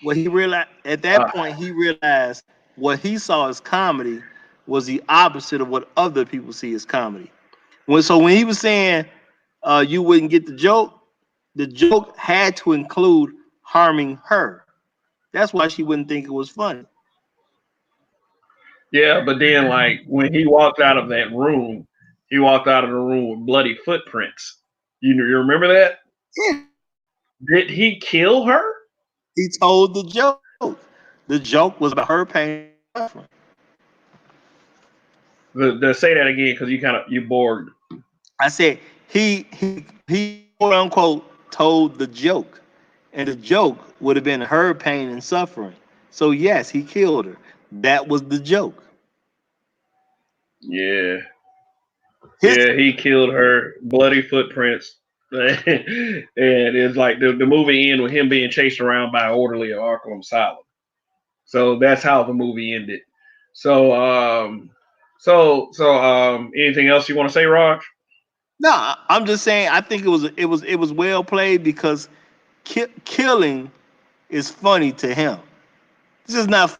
Well, he realized at that point what he saw as comedy was the opposite of what other people see as comedy. When he was saying you wouldn't get the joke had to include harming her. That's why she wouldn't think it was funny. Yeah, but then when he walked out of that room, he walked out of the room with bloody footprints. You remember that? Yeah. Did he kill her? He told the joke. The joke was about her pain. Say that again because you bored. I said he quote unquote told the joke, and the joke would have been her pain and suffering. So yes, he killed her. That was the joke. Yeah. He killed her. Bloody footprints. And it's like the movie ended with him being chased around by an orderly at Arkham Asylum. So that's how the movie ended. So anything else you want to say, Raj? No, I'm just saying I think it was well played because killing is funny to him. This is not.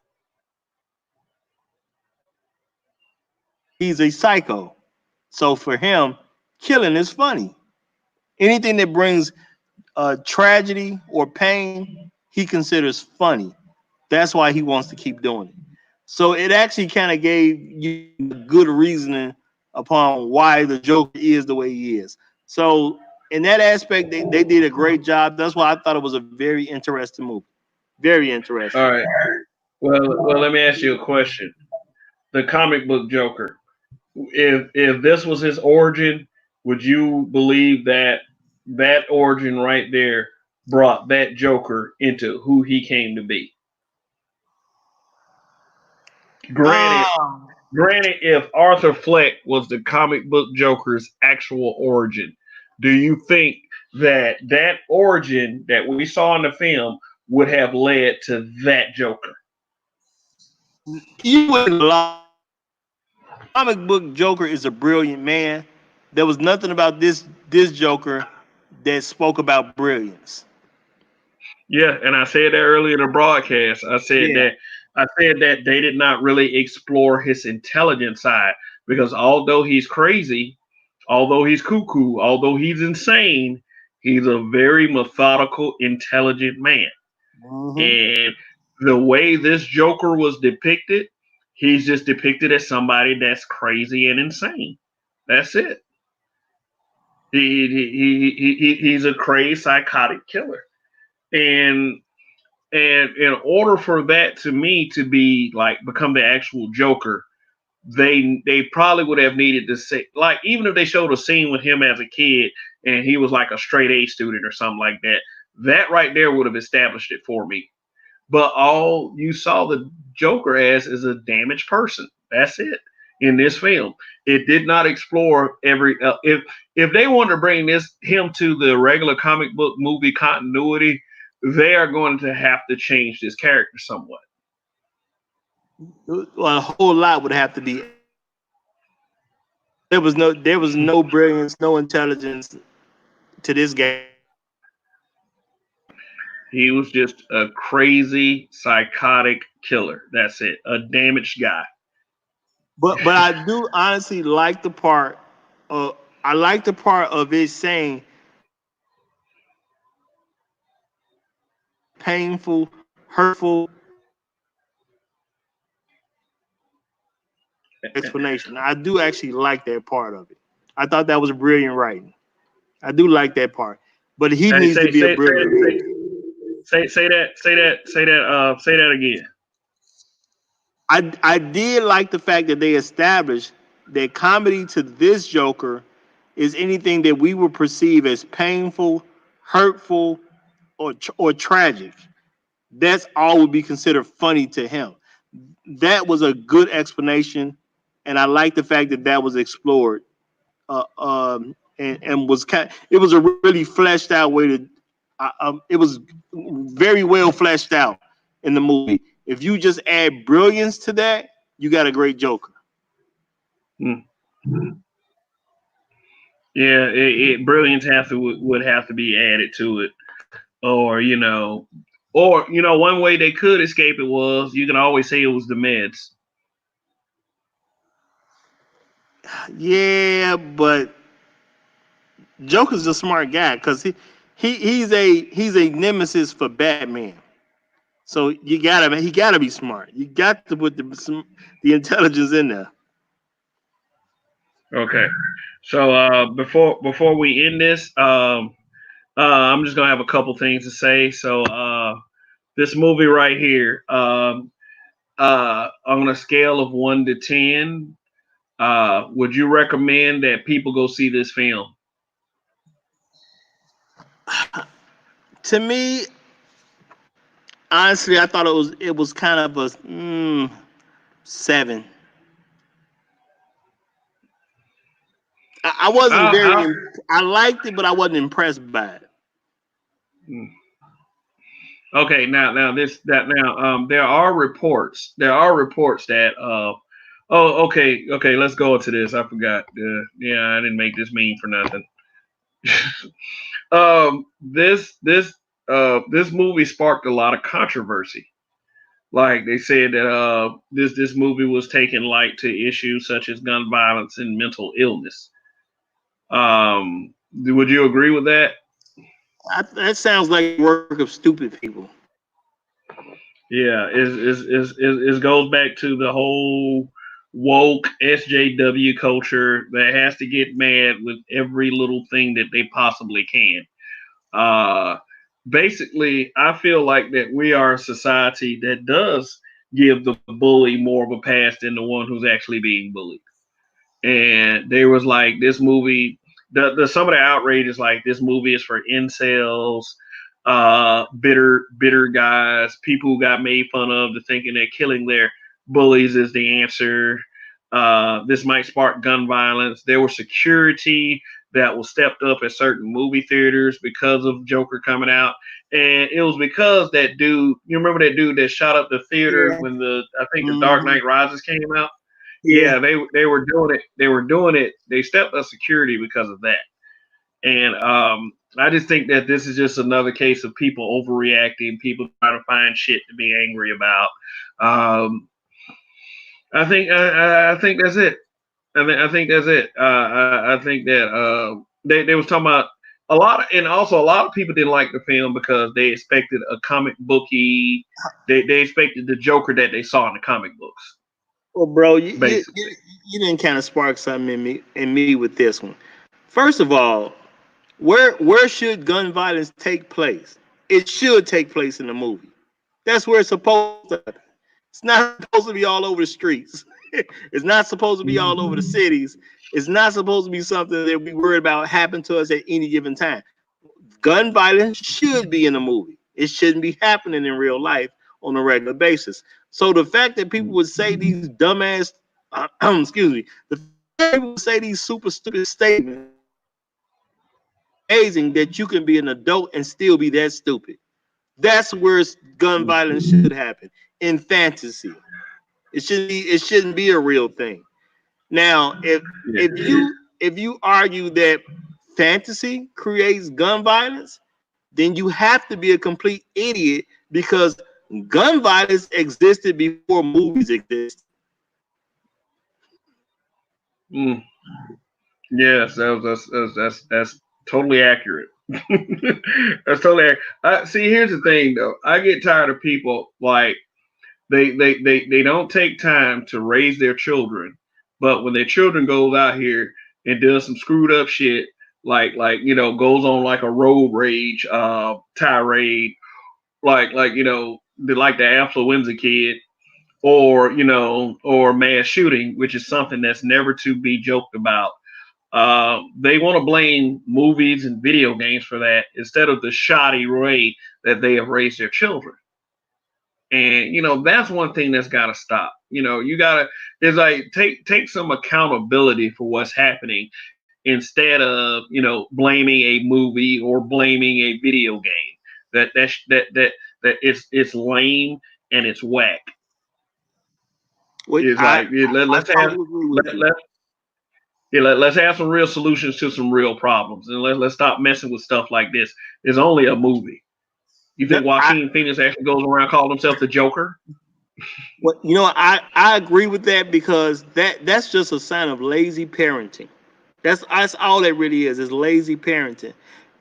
He's a psycho. So for him, killing is funny. Anything that brings tragedy or pain, he considers funny. That's why he wants to keep doing it. So it actually kind of gave you good reasoning upon why the Joker is the way he is. So in that aspect, they did a great job. That's why I thought it was a very interesting movie. Very interesting. All right. Well, let me ask you a question. The comic book Joker, if this was his origin, would you believe that origin right there brought that Joker into who he came to be? Granted, if Arthur Fleck was the comic book Joker's actual origin, do you think that origin that we saw in the film would have led to that Joker. You wouldn't lie. Comic book Joker is a brilliant man. There was nothing about this Joker that spoke about brilliance. Yeah, and I said that earlier in the broadcast. Yeah. I said that they did not really explore his intelligence side because although he's cuckoo, although he's insane, he's a very methodical, intelligent man. Mm-hmm. And the way this Joker was depicted, he's just depicted as somebody that's crazy and insane. That's it. He's a crazed psychotic killer. And in order for that to me to be like become the actual Joker, they probably would have needed to say, like, even if they showed a scene with him as a kid and he was like a straight A student or something like that, that right there would have established it for me. But all you saw the Joker as is a damaged person. That's it in this film. It did not explore every if they want to bring him to the regular comic book movie continuity, they are going to have to change this character somewhat. Well, a whole lot would have to be. There was no brilliance, no intelligence to this guy. He was just a crazy psychotic killer. That's it. A damaged guy. But I do honestly like the part. I like the part of it saying painful, hurtful explanation. I do actually like that part of it. I thought that was brilliant writing. I do like that part. But he Hey, needs to be a brilliant. say that again. I did like the fact that they established that comedy to this Joker is anything that we would perceive as painful, hurtful, or tragic. That's all would be considered funny to him. That was a good explanation, and I like the fact that that was explored. And was it was a really fleshed out way to. It was very well fleshed out in the movie. If you just add brilliance to that, you got a great Joker. Mm-hmm. Yeah, brilliance would have to be added to it, or one way they could escape it was you can always say it was the meds. Yeah, but Joker's a smart guy because he's a nemesis for Batman. So he gotta be smart. You got to put the intelligence in there. Okay, so before we end this, I'm just gonna have a couple things to say. So this movie right here, on a scale of 1 to 10, would you recommend that people go see this film? To me, honestly, I thought it was kind of a 7. I wasn't Uh, very. I liked it, but I wasn't impressed by it. uh, okay, now there are reports. There are reports that oh, okay, let's go into this. I forgot. Yeah, I didn't make this mean for nothing. This movie sparked a lot of controversy. Like they said that this movie was taking light to issues such as gun violence and mental illness. Would you agree with that? That sounds like work of stupid people. Yeah, it goes back to the whole woke SJW culture that has to get mad with every little thing that they possibly can. Uh, Basically, I feel like that we are a society that does give the bully more of a pass than the one who's actually being bullied. And there was like this movie, the some of the outrage is like this movie is for incels, bitter guys, people who got made fun of to thinking that killing their bullies is the answer. This might spark gun violence. There was security that was stepped up at certain movie theaters because of Joker coming out. And it was because that dude, you remember that dude that shot up the theater Yeah. when I think the Dark Mhm. Knight Rises came out? Yeah. Yeah, they were doing it. They were doing it. They stepped up security because of that. And I just think that this is just another case of people overreacting, people trying to find shit to be angry about. Um, I think that's it. I think that's it. I think that they was talking about a lot, and also a lot of people didn't like the film because they expected a comic booky. They expected the Joker that they saw in the comic books, Well, bro, you, you, basically. you you didn't kind of spark something in me with this one. First of all, where should gun violence take place? It should take place in the movie. That's where it's supposed to happen. It's not supposed to be all over the streets. It's not supposed to be all over the cities. It's not supposed to be something that we worried about happen to us at any given time. Gun violence should be in the movie. It shouldn't be happening in real life on a regular basis. So the fact that people would say these dumbass, excuse me, the fact that people would say these super stupid statements, amazing that you can be an adult and still be that stupid. That's where gun violence should happen in fantasy. It shouldn't be a real thing. Now, Yeah. if you argue that fantasy creates gun violence, then you have to be a complete idiot because gun violence existed before movies existed. Mm. Yes, that's totally accurate. That's totally accurate. See, here's the thing though. I get tired of people like they don't take time to raise their children, but when their children goes out here and does some screwed up shit, goes on like a road rage tirade, like the affluenza kid, or or mass shooting, which is something that's never to be joked about. They want to blame movies and video games for that instead of the shoddy way that they have raised their children. And that's one thing that's got to stop. You gotta is like take some accountability for what's happening instead of blaming a movie or blaming a video game. That it's lame and it's whack. Which It's I like I let's have totally agree with let, you. let yeah, let's have some real solutions to some real problems, and let's stop messing with stuff like this. It's only a movie. You No, think Joaquin Phoenix actually goes around calling himself the Joker? I agree with that because that's just a sign of lazy parenting. That's all that really is lazy parenting.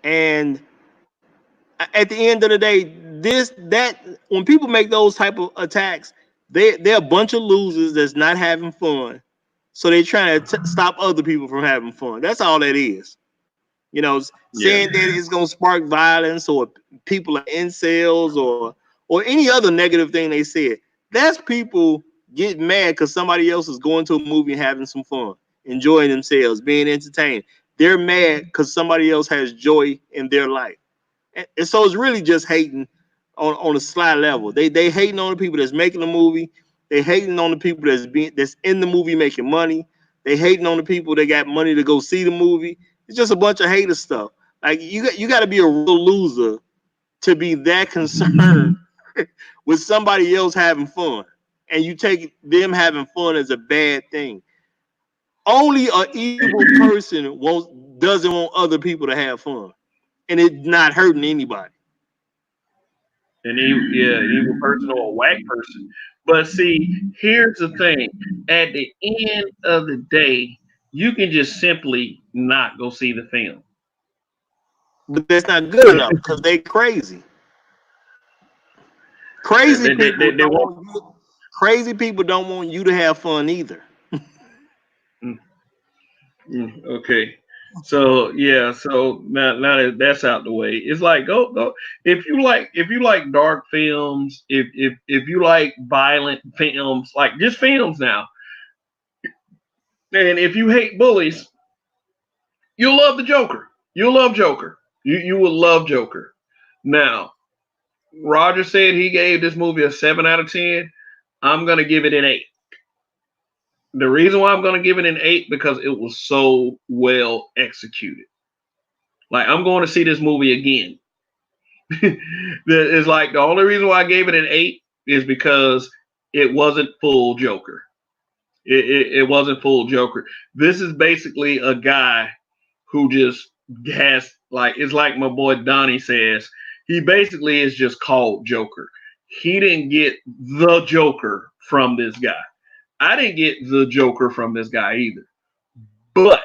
And at the end of the day, this that when people make those type of attacks, they're a bunch of losers that's not having fun. So they're trying to stop other people from having fun. That's all that is. Yeah. Saying that it's gonna spark violence or people are incels or any other negative thing they said. That's people getting mad because somebody else is going to a movie and having some fun, enjoying themselves, being entertained. They're mad because somebody else has joy in their life. And so it's really just hating on a sly level. They hating on the people that's making the movie. They hating on the people that's in the movie making money. They hating on the people that got money to go see the movie. It's just a bunch of hater stuff. Like you got to be a real loser to be that concerned with somebody else having fun, and you take them having fun as a bad thing. Only an evil person doesn't want other people to have fun, and it's not hurting anybody. An evil person or a whack person. But see, here's the thing: at the end of the day, you can just simply not go see the film. But that's not good enough because they crazy. Crazy people They don't won't. want you. Crazy people don't want you to have fun either. Mm, okay. So yeah, so now that that's out the way, it's like go if you like dark films, if you like violent films, like just films now, and if you hate bullies, you'll love the Joker. You'll love Joker. You will love Joker. Now, Roger said he gave this movie a 7 out of 10. I'm gonna give it an 8. The reason why I'm going to give it an 8 because it was so well executed. Like I'm going to see this movie again. It's like the only reason why I gave it an 8 is because it wasn't full Joker. It wasn't full Joker. This is basically a guy who just has like it's like my boy Donnie says. He basically is just called Joker. He didn't get the Joker from this guy. I didn't get the Joker from this guy either. But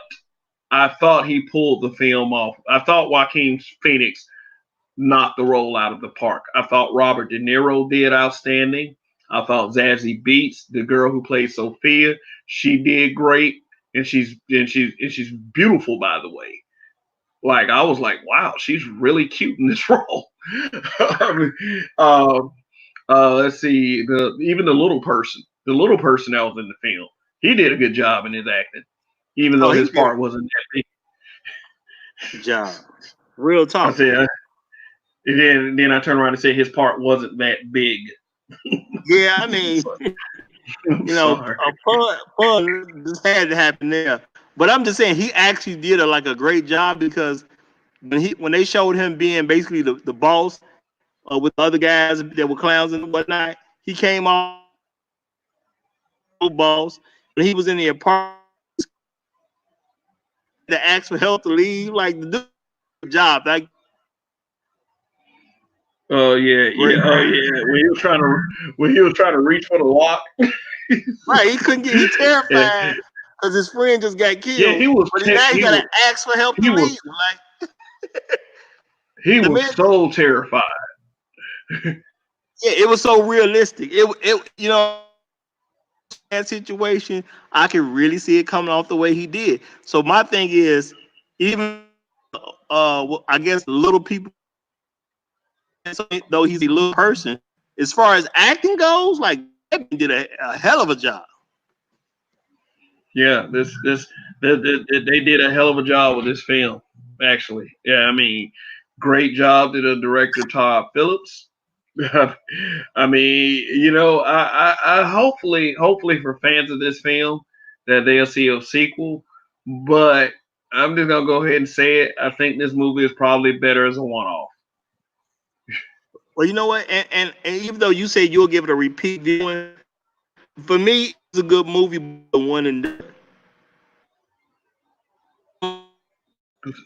I thought he pulled the film off. I thought Joaquin Phoenix knocked the role out of the park. I thought Robert De Niro did outstanding. I thought Zazie Beetz, the girl who played Sophia, she did great, and she's beautiful, by the way. Like I was like, wow, she's really cute in this role. um, let's see, even the little person that was in the film, he did a good job in his acting, even Oh, though he his did part wasn't that a job. Real big. I talk. said, then I turned around and said his part wasn't that big. Yeah, I mean, I'm sorry. fun this had to happen there. But I'm just saying he actually did like a great job because when they showed him being basically the boss with the other guys that were clowns and whatnot, he came off boss. When he was in the apartment to ask for help to leave, like the job, like Oh yeah, great. yeah, oh yeah. When he was trying to reach for the lock. Right, he couldn't get. He Yeah, terrified because his friend just got yeah, killed, but now he gotta ask for help he to was leave. Like he the was man, so terrified. yeah, it was so realistic. It that situation, I could really see it coming off the way he did. So my thing is, even I guess little people, though he's a little person, as far as acting goes, like did a hell of a job. Yeah, they did a hell of a job with this film. Actually, yeah, I mean, great job to the director Todd Phillips. I mean, I hopefully for fans of this film that they'll see a sequel. But I'm just gonna go ahead and say it. I think this movie is probably better as a one-off. Well, you know what? And even though you say you'll give it a repeat viewing, for me, it's a good movie, but one and done.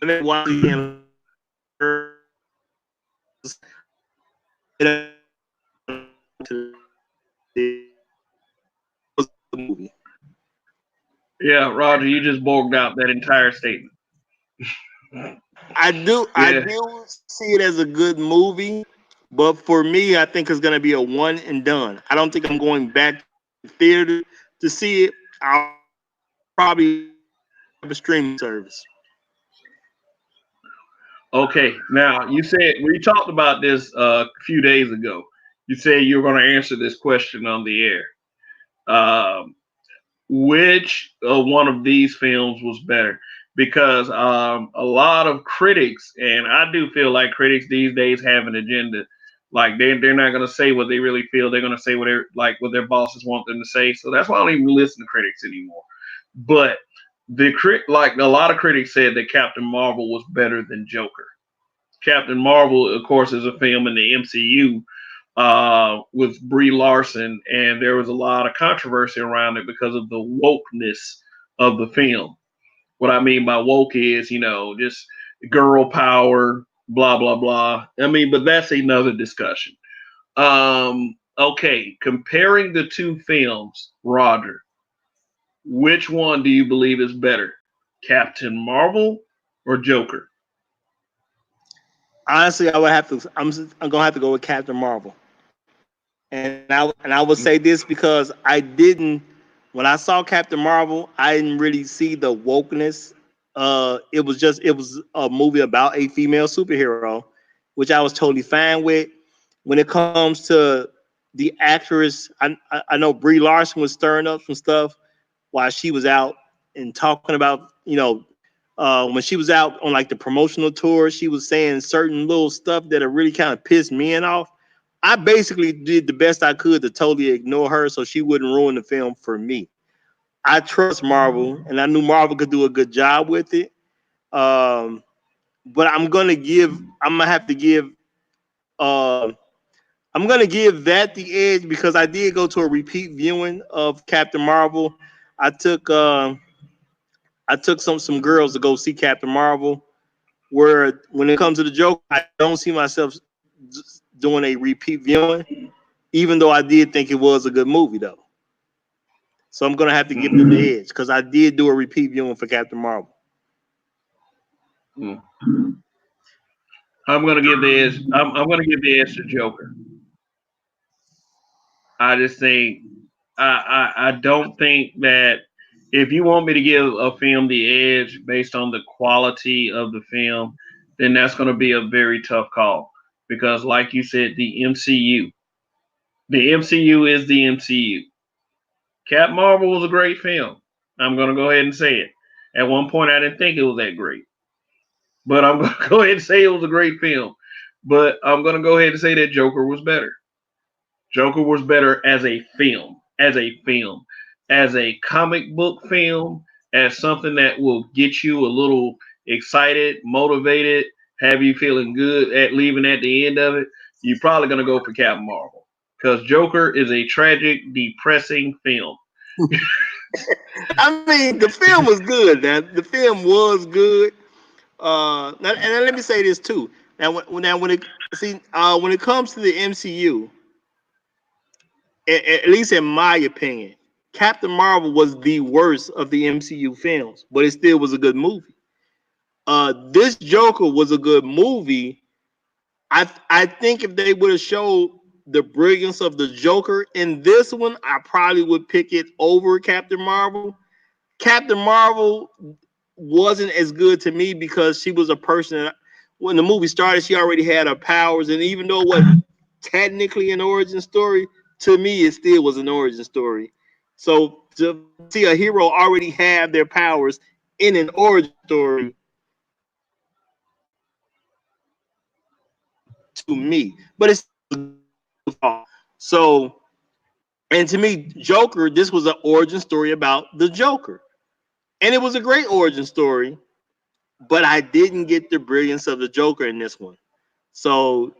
And then watch it again. To the movie. Yeah, Roger, you just bogged out that entire statement. I Yeah, do see it as a good movie, but for me, I think it's gonna be a one and done. I don't think I'm going back to the theater to see it. I'll probably have a streaming service. okay, now you said we talked about this a few days ago. You said you were going to answer this question on the air. Um, which one of these films was better? Because a lot of critics, and I do feel like critics these days have an agenda. Like they're not going to say what they really feel. They're going to say what their bosses want them to say. So that's why I don't even listen to critics anymore. But like a lot of critics said that Captain Marvel was better than Joker. Captain Marvel, of course, is a film in the MCU with Brie Larson, and there was a lot of controversy around it because of the wokeness of the film. What I mean by woke is, just girl power, blah blah blah. I mean, but that's another discussion. Okay, comparing the two films, Roger, which one do you believe is better, Captain Marvel or Joker? Honestly, I would have to. I'm gonna have to go with Captain Marvel, and I would say this because I didn't when I saw Captain Marvel, I didn't really see the wokeness. It was a movie about a female superhero, which I was totally fine with. When it comes to the actress, I know Brie Larson was stirring up some stuff while she was out and talking about when she was out on like the promotional tour, she was saying certain little stuff that have really kind of pissed men off. I basically did the best I could to totally ignore her so she wouldn't ruin the film for me. I trust Marvel, and I knew Marvel could do a good job with it. Um, but I'm gonna have to give uh, I'm gonna give that the edge because I did go to a repeat viewing of Captain Marvel. I took uh, I took some girls to go see Captain Marvel. Where when it comes to the joke, I don't see myself doing a repeat viewing, even though I did think it was a good movie though. So I'm gonna have to give them the edge because I did do a repeat viewing for Captain Marvel. Mm. I'm gonna give the edge. I'm gonna give the edge to Joker. I just think I don't think that if you want me to give a film the edge based on the quality of the film, then that's going to be a very tough call because, like you said, the MCU is the MCU. Cap Marvel was a great film. I'm going to go ahead and say it. At one point, I didn't think it was that great, but I'm going to go ahead and say it was a great film. But I'm going to go ahead and say that Joker was better. Joker was better as a film, as a comic book film, as something that will get you a little excited, motivated, have you feeling good at leaving at the end of it. You're probably going to go for Captain Marvel because Joker is a tragic, depressing film. I mean, the film was good. Now, the film was good. And let me say this too. When it comes to the MCU, at least in my opinion, Captain Marvel was the worst of the MCU films, but it still was a good movie. This Joker was a good movie. I think if they would have showed the brilliance of the Joker in this one, I probably would pick it over Captain Marvel. Captain Marvel wasn't as good to me because she was a person that, when the movie started, she already had her powers, and even though it wasn't technically an origin story, to me it still was an origin story. So to see a hero already have their powers in an origin story to me, but it's so. And to me, Joker, this was an origin story about the Joker, and it was a great origin story. But I didn't get the brilliance of the Joker in this one. So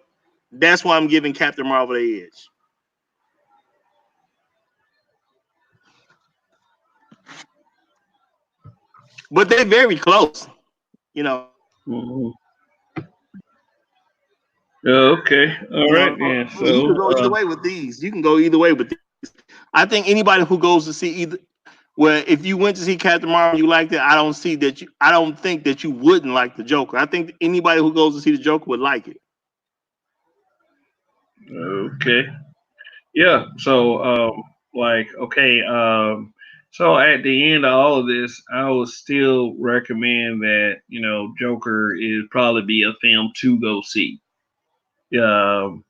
that's why I'm giving Captain Marvel the edge. But they're very close, you know. Mhm. Okay, all You right, know, yeah. you can So, go either way with these. You can go either way with these. I think anybody who goes to see either, well, if you went to see Captain Marvel, you liked it. I don't think that you wouldn't like the Joker. I think anybody who goes to see the Joker would like it. okay, yeah. So, okay. So at the end of all of this, I would still recommend that Joker is probably be a film to go see. Um,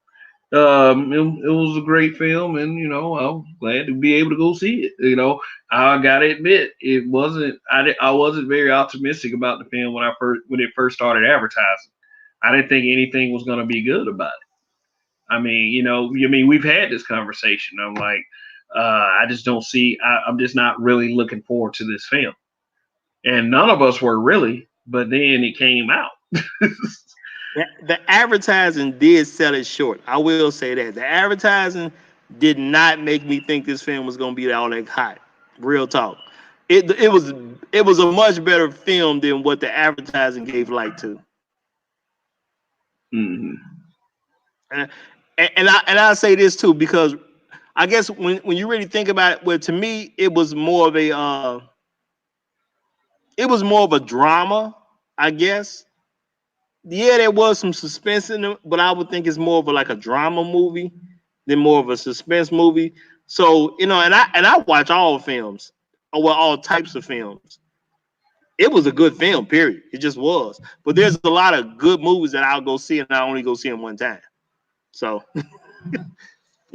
it was a great film, and I was glad to be able to go see it. I gotta admit, I wasn't very optimistic about the film when it first started advertising. I didn't think anything was gonna be good about it. I mean, we've had this conversation. I'm like, I just don't see. I'm just not really looking forward to this film, and none of us were really. But then it came out. The advertising did sell it short. I will say that the advertising did not make me think this film was going to be all that hot. Real talk. It was a much better film than what the advertising gave light to. Hmm. And I say this too because I guess when you really think about it, well, to me it was more of a drama. I guess yeah, there was some suspense in it, but I would think it's more of like a drama movie than more of a suspense movie. So and I watch all films, or well, all types of films. It was a good film, period. It just was. But there's a lot of good movies that I'll go see, and I only go see them one time. So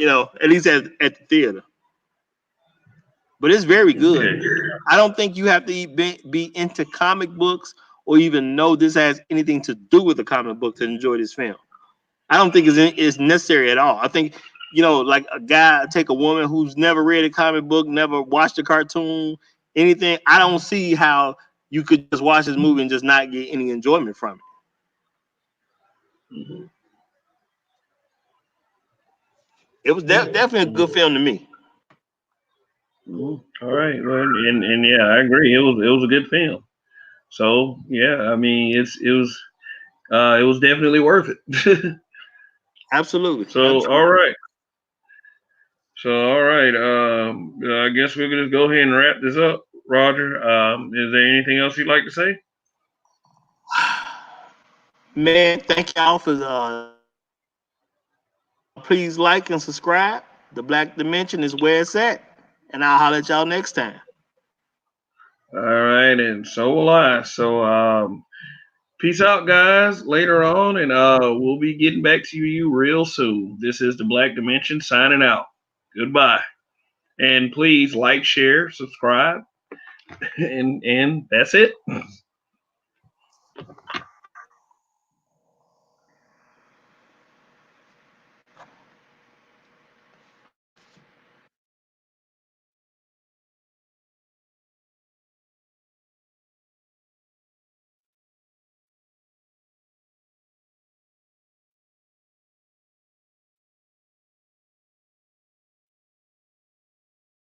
at least at the theater. But it's very good. Okay. I don't think you have to be into comic books or even know this has anything to do with the comic book to enjoy this film. I don't think it's necessary at all. I think you know, like a guy take a woman who's never read a comic book, never watched a cartoon, anything. I don't see how you could just watch this movie and just not get any enjoyment from it. Mm-hmm. It was definitely a good film to me. Mm-hmm. All right, well, and yeah, I agree. It was a good film. So yeah, I mean, it was definitely worth it. Absolutely. So Absolutely. all right. So all right. I guess we're gonna go ahead and wrap this up. Roger, is there anything else you'd like to say? Man, thank y'all for please like and subscribe. The Black Dimension is where it's at. And I'll holler at y'all next time. All right, and so will I. So peace out, guys. Later on, and we'll be getting back to you real soon. This is the Black Dimension signing out. Goodbye, and please like, share, subscribe, and that's it.